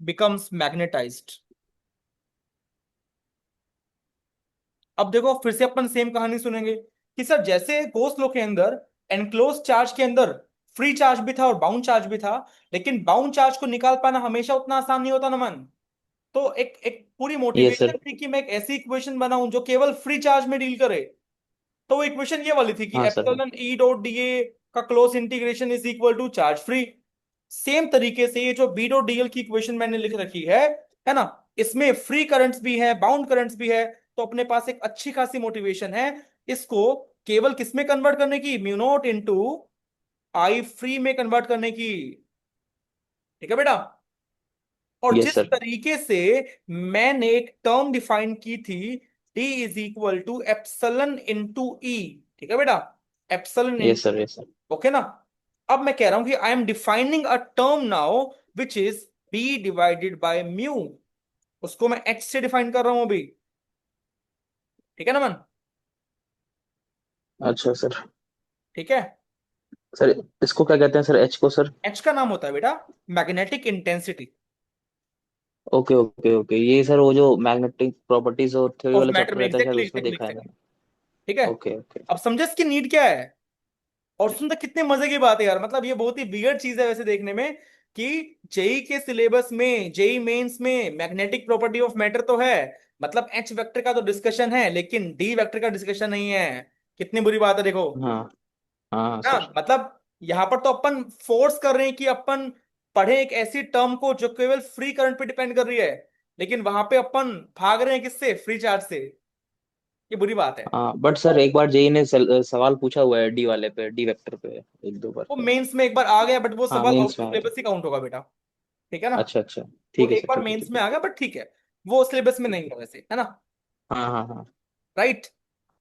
becomes magnetized. अब देखो फिर से अपन सेम कहानी सुनेंगे कि सर जैसे गोस लॉ के अंदर एनक्लोज चार्ज के अंदर फ्री चार्ज भी था और बाउंड चार्ज भी था, लेकिन बाउंड चार्ज को निकाल पाना हमेशा उतना आसान नहीं होता ना मन। तो एक एक पूरी यस मोटिवेशन सर। थी कि मैं एक ऐसी इक्वेशन बनाऊं जो केवल फ्री चार्ज में डील करे। तो वो इक्वेशन ये वाली थी कि हाँ सर। हाँ epsilon E dot D A का close integration is equal to charge free. Same तरीके से ये जो बी डॉट डीएल की इक्वेशन मैंने लिख रखी है ना, इसमें फ्री करंट्स भी है, बाउंड करंट्स भी है, तो अपने पास एक अच्छी खासी मोटिवेशन है इसको केवल किस में कन्वर्ट करने की, म्यू नॉट इंटू आई फ्री में कन्वर्ट करने की। ठीक है बेटा। और यस जिस सर। तरीके से मैंने एक टर्म डिफाइन की थी, D is equal to epsilon into E. ठीक है बेटा, epsilon yes into, sir. Yes sir. Okay ना। अब मैं कह रहा हूं कि I am defining a term now which is B divided by mu, उसको मैं एच से डिफाइन कर रहा हूं अभी। ठीक है ना मन? अच्छा सर। ठीक है। सर इसको क्या कहते हैं सर, एच को सर? एच का नाम होता है बेटा magnetic intensity okay okay okay, ये सर वो जो मैग्नेटिक प्रॉपर्टीज और थ्योरी ऑफ वाला मैटर चैप्टर में, रहता है शायद, एग्जैक्टली उसमें एग्जैक्टली देखा है एग्जैक्टली। मैंने। ठीक है। Okay okay. अब समझे इसकी नीड क्या है। और सुन तो कितने मजे की बात है यार, मतलब ये बहुत ही वियर्ड चीज है वैसे देखने में कि जेई के सिलेबस में, जेई मेंस में मैग्नेटिक प्रॉपर्टी ऑफ मैटर तो है, मतलब एच वेक्टर का तो डिस्कशन है, लेकिन डी वेक्टर का डिस्कशन नहीं है। कितनी बुरी बात है देखो। हाँ हाँ हाँ ना सर। मतलब यहां पर तो अपन फोर्स कर रहे हैं कि अपन पढ़े एक ऐसी टर्म को जो केवल फ्री करंट पे डिपेंड कर रही है, लेकिन वहां पे अपन भाग रहे हैं किससे, फ्री चार्ज से। ये बुरी बात है। हाँ बट सर एक बार जेई ने सवाल पूछा हुआ है डी वाले पे, डी वेक्टर पे, एक दो बार वो शायद। मेंस में एक बार आ गया, बट वो हाँ सवाल आउट मेंस ऑफ में आया था। सिलेबस ही काउंट होगा बेटा। ठीक है ना। अच्छा अच्छा। वो ठीक है एक सर, बार ठीक है मेंस ठीक में है। आ गया, बट ठीक है, वो सिलेबस में नहीं है वैसे, है ना। हाँ हाँ हाँ। राइट।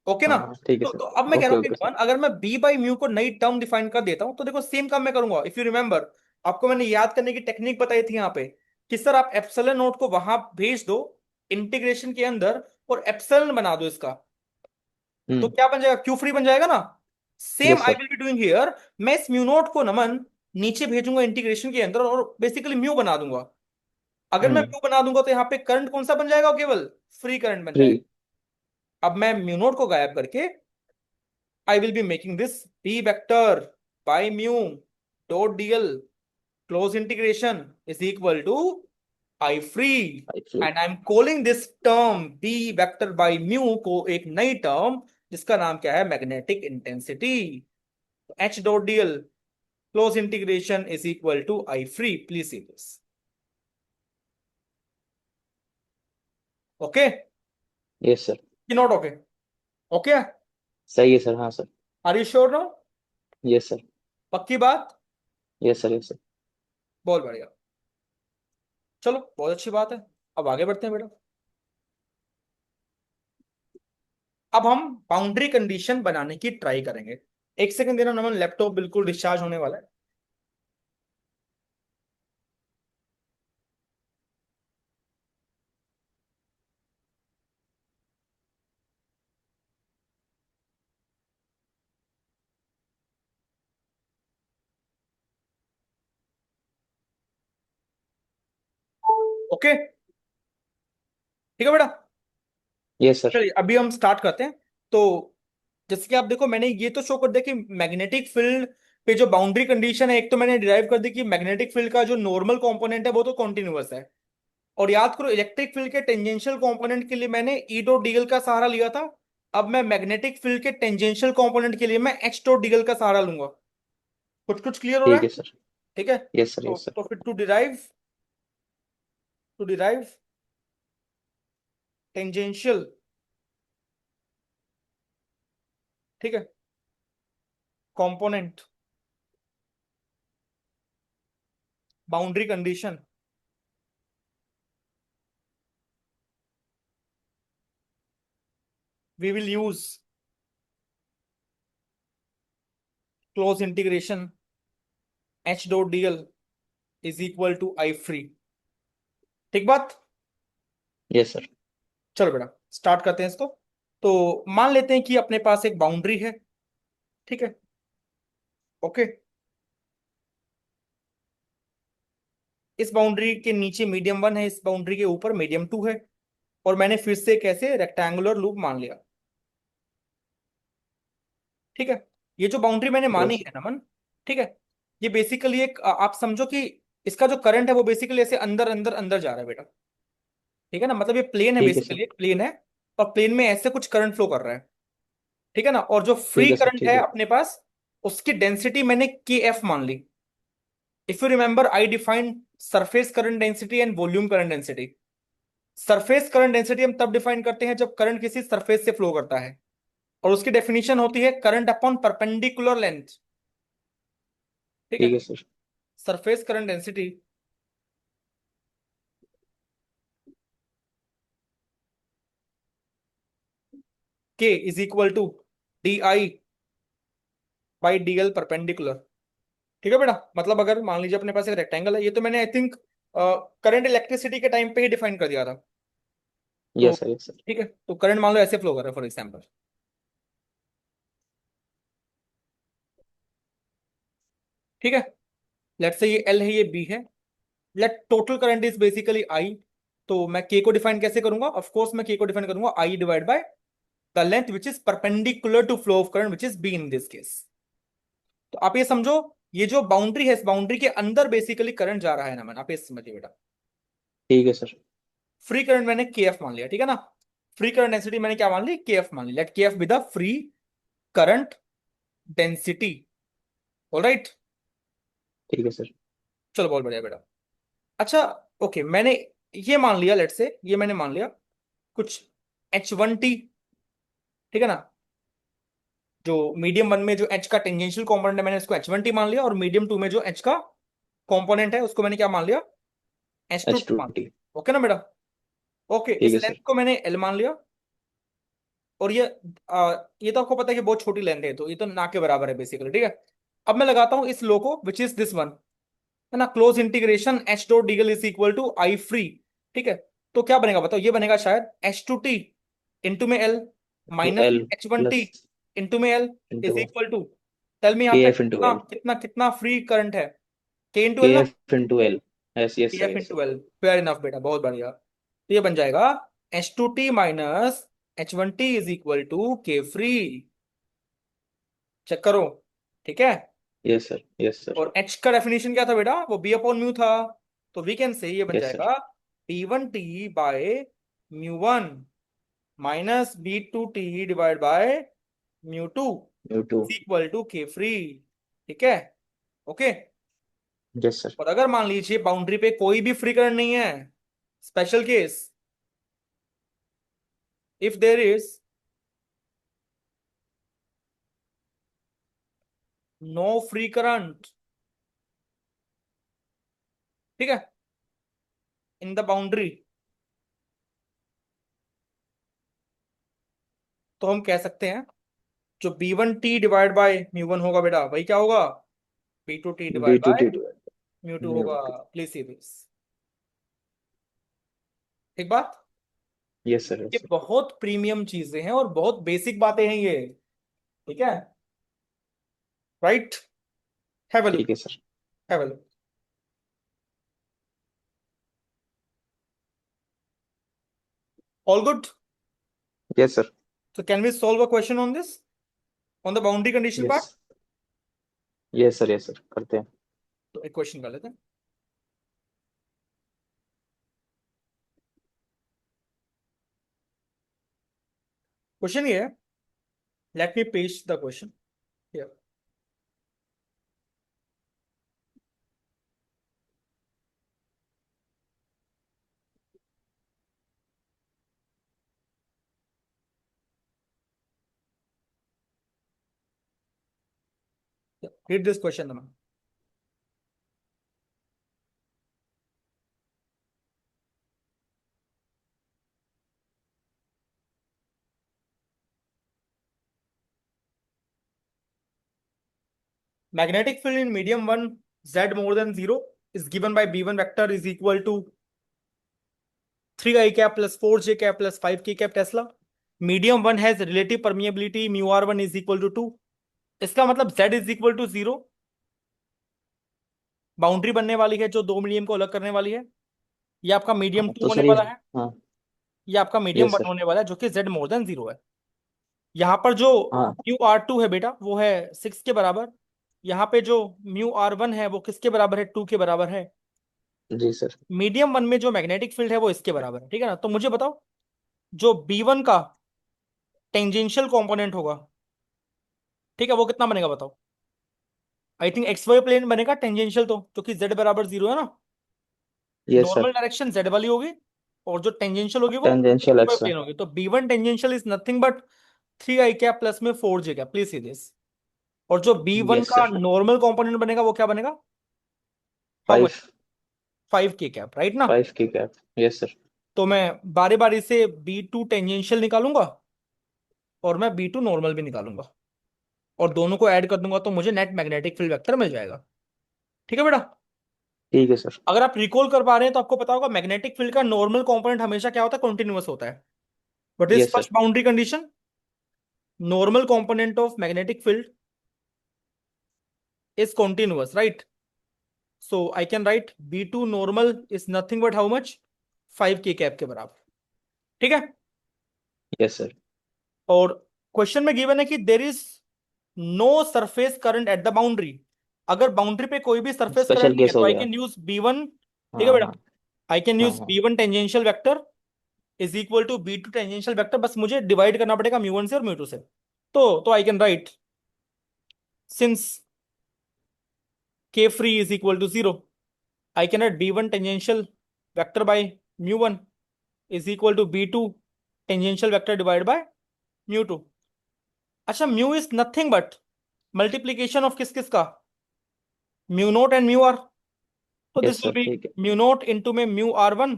ओके ना। हाँ ठीक है तो सर। अब मैं कह रहा ओके हूँ कि ओके सर। वन, अगर मैं बी बाई म्यू को नई टर्म डिफाइन कर देता हूं तो देखो सेम काम मैं करूंगा। इफ यू रिमेंबर, आपको मैंने याद करने की टेक्निक बताई थी यहाँ पे कि सर आप एप्सिलॉन नोट को वहां भेज दो इंटीग्रेशन के अंदर, और एप्सिलॉन बना दो इसका, तो हम्म। क्या बन जाएगा, क्यू फ्री बन जाएगा ना। Same yes I sir. Will be doing here. मैं इस म्यू नोट को नमन नीचे भेजूंगा इंटीग्रेशन के अंदर, और बेसिकली म्यू बना दूंगा। अगर मैं हम्म। म्यू बना दूंगा तो यहाँ पे करंट कौन सा बन जाएगा, केवल फ्री करंट बन फ्री। जाएगा। अब मैं म्यू नोट को गायब करके I will be making this B vector by mu dot D L close integration is equal to I free. I free. And I am calling this term B vector by mu को एक नई टर्म जिसका नाम क्या है, magnetic intensity. H dot D L close integration is equal to I free. Please see this. Okay yes sir. कि नॉट ओके? ओके, सही है सर, हाँ sir. Are you sure no? Yes sir. पक्की बात? Yes sir. Yes sir. बहुत बढ़िया। चलो बहुत अच्छी बात है। अब आगे बढ़ते हैं बेटा। अब हम बाउंड्री कंडीशन बनाने की ट्राई करेंगे। एक सेकंड देना नमन, लैपटॉप बिल्कुल डिस्चार्ज होने वाला है। ओके, ठीक है बेटा। Yes sir. चलिए अभी हम स्टार्ट करते हैं। तो जैसे कि आप देखो, मैंने ये तो शो कर दिया कि मैग्नेटिक फील्ड पे जो बाउंड्री कंडीशन है, एक तो मैंने डिराइव कर दी कि मैग्नेटिक फील्ड का जो नॉर्मल कंपोनेंट है वो तो कॉन्टिन्यूअस है। और याद करो, इलेक्ट्रिक फील्ड के टेंजेंशियल कंपोनेंट के लिए मैंने ई डॉट डीएल का सहारा लिया था। अब मैं मैग्नेटिक फील्ड के टेंजेंशियल कंपोनेंट के लिए मैं एच डॉट डीएल का सहारा लूंगा। कुछ कुछ क्लियर हो रहा ठीक है? है सर। ठीक है। Yes sir. तो यस सर। तो फिर टू डिराइव टेंजेंशियल, ठीक है, component boundary condition, we will use close integration H dot DL is equal to I free. ठीक बात। Yes sir. चलो बेटा स्टार्ट करते हैं इसको। तो मान लेते हैं कि अपने पास एक बाउंड्री है। ठीक है। ओके। इस बाउंड्री के नीचे मीडियम वन है, इस बाउंड्री के ऊपर मीडियम टू है, और मैंने फिर से कैसे रेक्टेंगुलर लूप मान लिया। ठीक है। ये जो बाउंड्री मैंने मानी यस है नमन, ठीक है, ये बेसिकली एक आप समझो कि इसका जो करंट है वो बेसिकली ऐसे अंदर अंदर अंदर जा रहा है बेटा। ठीक है ना, मतलब ये प्लेन है, ठीक है सर। बेसिकली एक प्लेन है, और प्लेन में ऐसे कुछ करंट फ्लो कर रहा है। ठीक है ना। और जो फ्री ठीक है सर। करंट ठीक है है। अपने पास, उसकी डेंसिटी मैंने के एफ मान ली। If you remember I defined surface current density and volume current density. Surface current density हम तब डिफाइन करते हैं जब करंट किसी सरफेस से फ्लो करता है, और उसकी डेफिनेशन होती है करंट अपॉन परपेंडिकुलर लेंथ। ठीक ठीक है। है sir. Surface current density K is equal to D I by D L perpendicular. ठीक है बेटा, मतलब अगर मान लीजिए अपने पास एक रेक्टेंगल है, ये तो मैंने आई थिंक करंट इलेक्ट्रिसिटी के टाइम पे ही डिफाइन कर दिया था। तो यस सर, यस सर। ठीक है, तो करंट मान लो ऐसे फ्लो कर रहा है फॉर एग्जाम्पल। ठीक है, लेट से ये एल है, ये बी है। Let total current is basically I. तो मैं के को डिफाइन कैसे करूंगा? ऑफ कोर्स मैं के को डिफाइन करूंगा I divide by the length which is perpendicular to flow of current which is B in this case. तो आप ये समझो, ये जो बाउंड्री है, इस बाउंड्री के अंदर बेसिकली करंट जा रहा है ना मैन, आप ये समझिए बेटा। ठीक है सर। फ्री करंट मैंने के एफ मान लिया, ठीक है ना। फ्री करंट डेंसिटी मैंने क्या मान ली? के एफ मान ली। लेट के F be the free current density. Alright, ठीक है सर। चलो बहुत बढ़िया बेटा। अच्छा, ओके, मैंने ये मान लिया, लेट से ये मैंने मान लिया कुछ H1T। ठीक है ना, जो मीडियम वन में जो H का टेंजेंशियल कंपोनेंट है मैंने इसको H1T मान लिया, और मीडियम टू में जो H का कंपोनेंट है उसको मैंने क्या मान लिया? एच H2T टू मान टी लिया। ओके ना बेटा? ओके, ठीक इस है लेंथ सर। को मैंने L मान लिया। और ये तो आपको पता है कि बहुत छोटी लेंथ है, तो ये तो ना के बराबर है बेसिकली। ठीक है, अब मैं लगाता हूं इस लो को विच इज दिस वन, है ना। Close integration H dot DL is equal to I free. ठीक है, तो क्या बनेगा बताओ? ये बनेगा शायद H2T इंटू में L two minus L H1T plus into में L is into equal to, tell me यहाँ के पे एफ इंटू कितना एल। कितना कितना फ्री करंट है? के इंटू के एल ना, F into L. Yes yes T sir, F yes into sir. L. Fair enough बेटा, बहुत बढ़िया। तो ये बन जाएगा H2T minus H1T is equal to K free. Check करो। ठीक है, यस सर, यस सर। और H का डेफिनेशन क्या था बेटा? वो बी अपॉन म्यू था। तो वी कैन से ये बन यस सर। जाएगा P1T by mu 1 minus B2T divide by mu 2 mu two. Equal to K free. ठीक है, ओके। Yes sir. और अगर मान लीजिए बाउंड्री पे कोई भी फ्री करंट नहीं है, special case, if there is no free current, ठीक है, इन द बाउंड्री, तो हम कह सकते हैं जो B1T डिवाइड बाय म्यू 1 होगा बेटा, वही क्या होगा? B2T B divide two by T divide mu 2 mu होगा। टू। Please see this. ठीक बात। यस सर, ये यस सर। बहुत प्रीमियम चीजें हैं और बहुत बेसिक बातें हैं ये। ठीक है, राइट। हैव अ लुक, ठीक है sir. Have a look. All good. Yes sir. So can we solve a question on this, on the boundary condition yes. part? Yes sir, yes sir, करते हैं। तो एक क्वेश्चन कर लेते हैं। क्वेश्चन ये है, let me paste the question here. Read this question now. Magnetic field in medium 1 z more than 0 is given by B1 vector is equal to 3 I cap plus 4 j cap plus 5 k cap Tesla. Medium 1 has relative permeability mu r1 is equal to 2. इसका मतलब z is equal to 0। Boundary बनने वाली है जो दो मीडियम को अलग करने वाली है। ये आपका मीडियम हाँ 2 तो होने सर ये। वाला है, हाँ। ये आपका मीडियम यस 1 सर। होने वाला है, जो कि z मोर देन 0 है। यहाँ पर जो हाँ म्यू r2 है बेटा वो है 6 के बराबर। यहाँ पे जो म्यू r1 है वो किसके बराबर है? 2 के बराबर है। जी सर। मीडियम 1 में जो मैग्नेटिक फील्ड है वो इसके बराबर है। ठीक है ना, तो मुझे बताओ जो B1 का टेंजेंशियल कंपोनेंट होगा, ठीक है, वो कितना बनेगा बताओ? I think X Y plane बनेगा टेंजेंशियल, तो क्योंकि z बराबर 0 है ना, yes normal sir. Direction z वाली होगी और जो टेंजेंशियल होगी वो टेंजेंशियल एक्स वाई एक्स है। प्लेन होगी। तो B1 tangential is nothing but 3 i cap plus में 4 j cap, please see this. और जो B1 यस का सर। नॉर्मल कंपोनेंट बनेगा वो क्या बनेगा? How much? 5। 5 k cap, right ना। 5 की कैप। Yes sir. तो मैं बारी बारी से B2 टेंजेंशियल निकालूंगा और मैं B2 नॉर्मल भी निकालूंगा और दोनों को ऐड कर दूंगा, तो मुझे नेट मैग्नेटिक फील्ड वेक्टर मिल जाएगा। ठीक है बेटा। ठीक है सर। अगर आप रिकॉल कर पा रहे हैं तो आपको पता होगा मैग्नेटिक फील्ड का नॉर्मल कंपोनेंट हमेशा क्या होता है? कंटिन्यूअस होता है। What is yes sir. First boundary condition? Normal component of magnetic field is continuous, right? So I can write B2 normal is nothing but how much? 5 k cap के बराबर। ठीक है। Yes sir. और क्वेश्चन में गिवन है कि there is no surface current at the boundary. अगर बाउंड्री पे कोई भी सरफेस करंट स्पेशल नहीं है केस तो हो आई गया। Can use B1। ठीक है हाँ बेटा। हाँ। आई कैन हाँ यूज हाँ। B1 tangential vector is equal to B2 tangential vector, बस मुझे डिवाइड करना पड़ेगा म्यू1 से और म्यू2 से। तो आई can right since k free is equal to 0, I can write B1 tangential vector by mu1 is equal to B2 tangential vector divided by mu2। अच्छा, mu is nothing but multiplication of किस किस का? Mu naught and mu R. तो this yes will sir. Be ठीक है। म्यू नोट इंटू में म्यू R1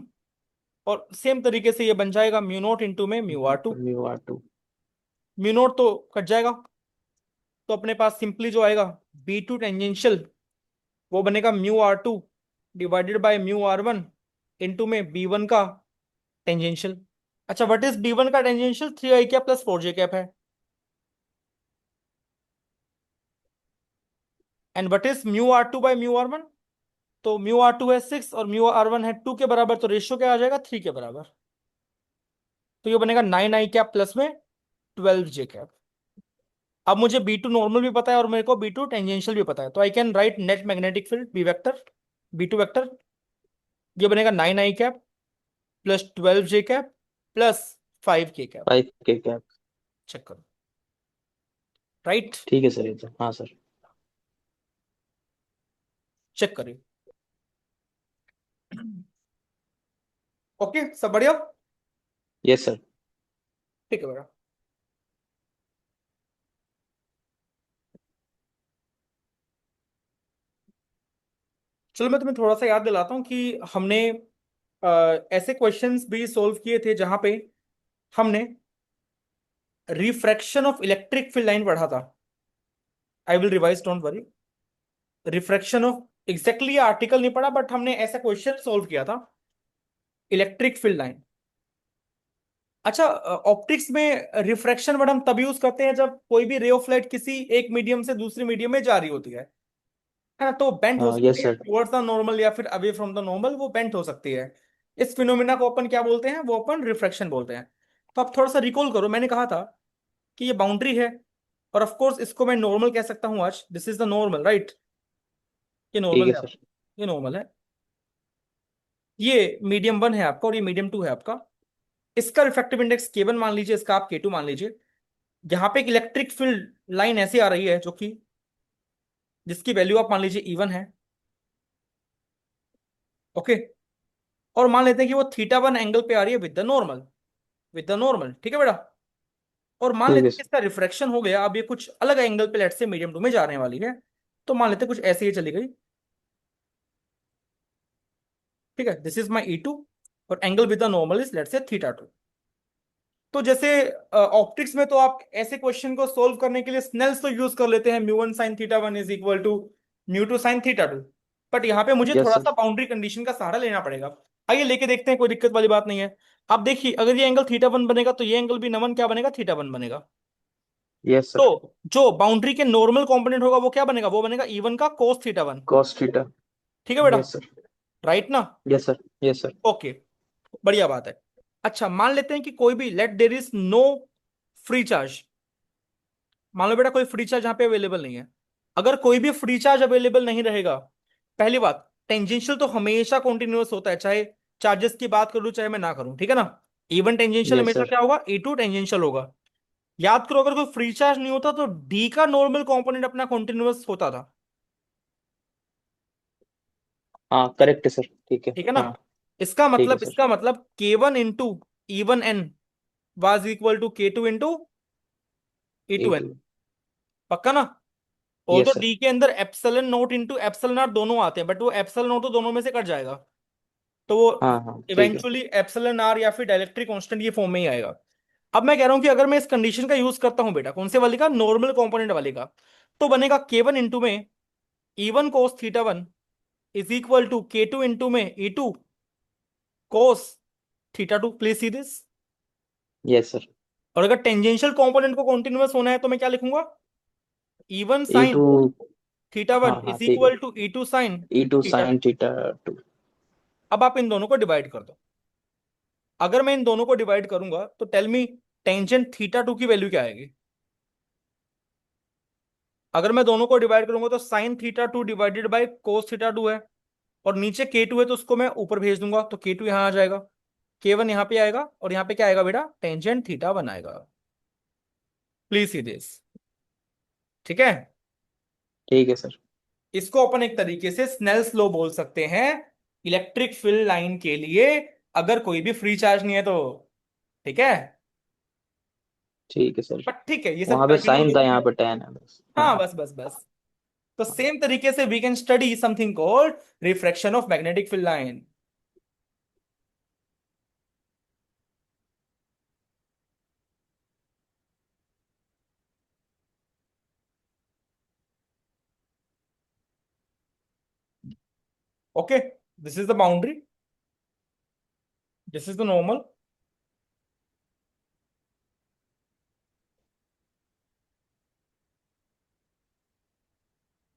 और सेम तरीके से ये बन जाएगा म्यू नोट इंटू में mu R2। μr2। Mu naught तो कट जाएगा, तो अपने पास सिंपली जो आएगा B2 टेंजेंशियल वो बनेगा mu R2 divided by mu R1 into में B1 का टेंजेंशियल। अच्छा, व्हाट इज B1 का tangential? 3 i cap plus 4 j cap है। And what is mu R2 by mu R1? तो म्यू R2 है 6 और म्यू R1 है 2 के बराबर, तो रेशियो क्या आ जाएगा? 3 के बराबर। तो ये बनेगा 9 i कैप प्लस में 12 j कैप। अब मुझे B2 नॉर्मल भी पता है और मेरे को B2 टेंजेंशियल भी पता है, तो आई can right net magnetic field B vector B2 vector. ये बनेगा 9 i cap plus 12 j cap plus 5 k cap. 5 की कैप। चेक करो, राइट? ठीक है सर, ये तो हाँ सर। चेक करिए। ओके, सब बढ़िया। Yes sir. ठीक है बेटा। चलो मैं तुम्हें थोड़ा सा याद दिलाता हूँ कि हमने ऐसे क्वेश्चंस भी सॉल्व किए थे जहां पे हमने refraction of electric field line पढ़ा था। I will revise, don't worry. Refraction of exactly article नहीं पढ़ा बट हमने ऐसा क्वेश्चन सॉल्व किया था, इलेक्ट्रिक फील्ड लाइन। अच्छा, ऑप्टिक्स में रिफ्रैक्शन वर्ड हम तब यूज करते हैं जब कोई भी रे ऑफ लाइट किसी एक मीडियम से दूसरे मीडियम में जा रही होती है ना, तो बेंट हो हाँ सकती यस है सर। टुवर्ड्स द नॉर्मल या फिर अवे फ्रॉम द नॉर्मल, वो बेंट हो सकती है। इस फिनोमिना को अपन क्या बोलते हैं? वो अपन रिफ्रैक्शन बोलते हैं। तो आप थोड़ा सा रिकॉल करो, मैंने कहा था कि ये बाउंड्री है और ऑफ कोर्स इसको मैं नॉर्मल कह सकता हूँ आज, this is the normal, right? ये ठीक नॉर्मल है है सर। आपका, ये नॉर्मल है। ये मीडियम 1 है आपका और ये मीडियम 2 है आपका। इसका रिफ्रैक्टिव इंडेक्स K1 मान लीजिए, इसका आप K2 मान लीजिए। यहाँ पे एक इलेक्ट्रिक फील्ड लाइन ऐसी आ रही है जो कि जिसकी वैल्यू आप मान लीजिए E1 है। ओके। और मान लेते हैं कि वो θ1 एंगल पे आ रही है with the normal, with the normal. ठीक है बेटा। और मान ठीक लेते है हैं कि सर। इसका रिफ्रैक्शन हो गया, अब ये कुछ अलग एंगल पे लेट से मीडियम 2 में जाने वाली है, तो मान लेते हैं कुछ ऐसे ही चली गई। ठीक है, दिस इज माई E2 और angle with the normal is let say θ2। तो जैसे ऑप्टिक्स में तो आप ऐसे क्वेश्चन को सोल्व करने के लिए स्नेल्स तो यूज कर लेते हैं, म्यू1 साइन θ1 इज इक्वल टू म्यू2 साइन θ2। बट यहाँ पे मुझे यस थोड़ा सा सर। बाउंड्री कंडीशन का सहारा लेना पड़ेगा। आइए लेके देखते हैं, कोई दिक्कत वाली बात नहीं है। आप देखिए, अगर ये एंगल θ1 बनेगा तो ये एंगल भी नमन क्या बनेगा? θ1 बनेगा। Yes sir. तो जो बाउंड्री के नॉर्मल कंपोनेंट होगा वो क्या बनेगा? वो बनेगा E1 का cos θ1। Cos theta. ठीक है बेटा, यस सर। राइट ना? Yes sir. Yes sir. Okay, बढ़िया बात है। अच्छा, मान लेते हैं कि कोई भी let there is no free charge. मान लो बेटा कोई फ्री चार्ज यहाँ पे अवेलेबल नहीं है। अगर कोई भी फ्री चार्ज अवेलेबल नहीं रहेगा, पहली बात, टेंजेंशियल तो हमेशा कॉन्टिन्यूअस होता है, चाहे चार्जेस की बात करूं चाहे मैं ना करूं। ठीक है ना? इवन टेंजेंशियल यस हमेशा सर। क्या होगा? E2 टेंजेंशियल होगा। याद करो, अगर कोई फ्री चार्ज नहीं होता तो डी का नॉर्मल कंपोनेंट अपना कॉन्टिन्यूअस होता था। हाँ करेक्ट है सर, ठीक है। ठीक है ना? हाँ इसका ठीक है मतलब, सर। इसका मतलब K1 into E1N was equal to K2 into a E2N। Two. पक्का ना? और तो यस सर। डी के अंदर epsilon naught into epsilon naught दोनों आते हैं, बट वो एप्सिलन नोट तो दोनों में से कट जाएगा, तो वो हाँ हाँ ठीक है। इवेंचुअली एप्सिलन आर या फिर डायलेक्ट्रिक कांस्टेंट ये फॉर्म में ही आएगा। अब मैं कह रहा हूं कि अगर मैं इस कंडीशन का यूज करता हूं बेटा, कौन से वाली का, नॉर्मल कंपोनेंट वाली का, तो बनेगा K1 इंटू में E1 cos theta one is equal to K2 into में E2 cos theta two. Please see this. Yes sir. और अगर टेंजेंशियल कंपोनेंट को कॉन्टिन्यूअस होना है तो मैं क्या लिखूंगा, E1 a sine two. Theta one हाँ हाँ इज ठीक है। Equal to E2 sine E two theta two. Sine theta two. अब आप इन दोनों को डिवाइड कर दो। अगर मैं इन दोनों को डिवाइड करूंगा तो tell me tangent theta two की वैल्यू क्या आएगी? अगर मैं दोनों को डिवाइड करूंगा तो sine theta two divided by cos theta two है, और नीचे K2 है तो उसको मैं ऊपर भेज दूंगा, तो K2 यहां आ जाएगा, K1 यहां पे आएगा, और यहां पे क्या आएगा बेटा, टेंजेंट थीटा वन आएगा। Please see this. ठीक है? ठीक है सर। इसको अपन एक तरीके से स्नेल्स लॉ बोल सकते हैं इलेक्ट्रिक फील्ड लाइन के लिए, अगर कोई भी फ्री चार्ज नहीं है तो। ठीक है? ठीक है सर। बट ठीक है, ये सब वहां पे टर्मिनल साइन था, होती यहाँ है। पे टेन है बस। हाँ, हाँ। बस बस बस। तो सेम तरीके से we can study something called refraction of magnetic field line. Okay, this is the boundary, this is the normal.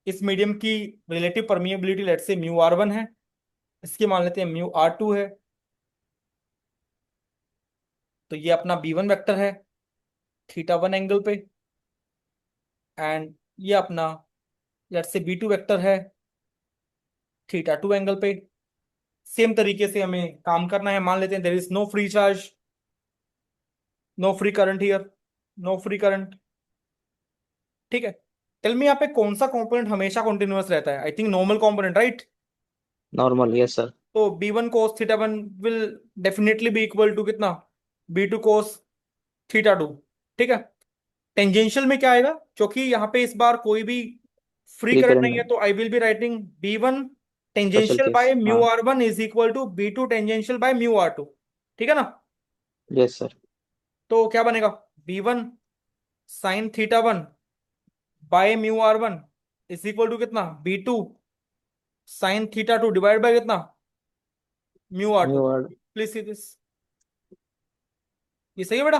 इस मीडियम की relative permeability let say mu R one है, इसकी मान लेते हैं म्यू आर टू है, तो ये अपना B1 वेक्टर है थीटा वन एंगल पे, एंड ये अपना लेट से B2 वेक्टर है थीटा टू एंगल पे। सेम तरीके से हमें काम करना है, मान लेते हैं there is no free charge, no free current here, no free current. ठीक है? टेल मी यहाँ पे कौन सा कंपोनेंट हमेशा कॉन्टिन्यूअस रहता है? I think normal component, right? Normal, yes sir. तो B1 cos theta one will definitely be equal to कितना, B2 कोस थीटा टू। ठीक है? टेंजेंशियल में क्या आएगा, क्योंकि यहाँ पे इस बार कोई भी फ्री फ्री करंट करंट नहीं है, नहीं। तो I will be writing B1 special tangential case, by mu हाँ। R one is equal to B2 tangential by mu R two. ठीक है ना? Yes sir. तो क्या बनेगा, B1 sine theta one by mu R one is equal to कितना, B2 sine theta two divide by कितना, mu R two. New word. Please see this. ये सही है बेटा?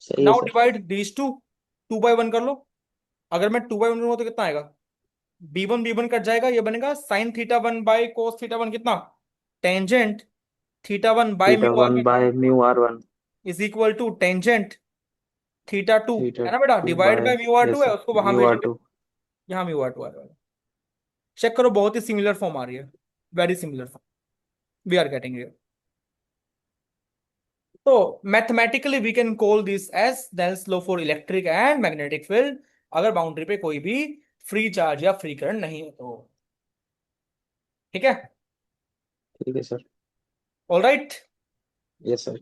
सही है now sir. Divide these two, 2/1 कर लो। अगर मैं 2/1 करूंगा तो कितना आएगा, B1 कट जाएगा, ये बनेगा sine theta one by cos theta one कितना, tangent theta one by theta mu R one one by mu R one. Is equal to tangent theta two, theta है ना बेटा, two divide by, by mu R two yes है, सर, उसको वहां म्यू आर भेजोगे, टू। यहाँ म्यू आर टू आ रहा है। चेक करो, बहुत ही सिमिलर फॉर्म आ रही है, very similar form we are getting here. तो mathematically we can call this as Snell's law for electric and magnetic field, अगर बाउंड्री पे कोई भी फ्री चार्ज या फ्री करंट नहीं है तो। ठीक है? ठीक है sir. All right. Yes sir.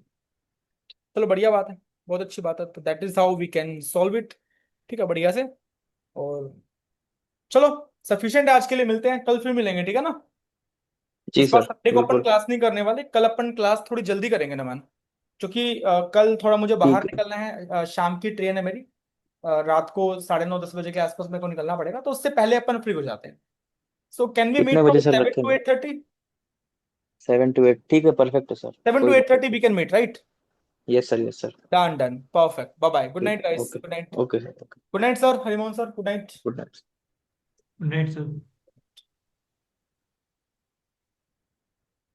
चलो बढ़िया बात है, बहुत अच्छी बात है, तो that is how we can solve it. ठीक है, बढ़िया से। और चलो, सफिशिएंट आज के लिए, मिलते हैं कल, फिर मिलेंगे, ठीक है ना? जी इस बार सर, संडे को अपन बिल्कुल। क्लास नहीं करने वाले, कल अपन क्लास थोड़ी जल्दी करेंगे ना मैम, क्योंकि कल थोड़ा मुझे बाहर ठीक है। निकलना है, शाम की ट्रेन है मेरी, रात को 9:30-10 बजे के आसपास मेरे को निकलना पड़ेगा, तो उससे पहले अपन फ्री हो जाते हैं। सो कैन वी कितने मीट बजे फ्रॉम सर 7 to रखेंगे? 8:30? 7 to 8, ठीक है, परफेक्ट है सर। सेवन कोई टू एट दिक्कत थर्टी वी नहीं। Can meet, right? Yes sir, yes sir. Done done, perfect, bye bye, good ठीक नाइट है, guys, okay. Good night. Okay sir, okay. Good night sir, Harimohan sir, good night. Good night. Right sir.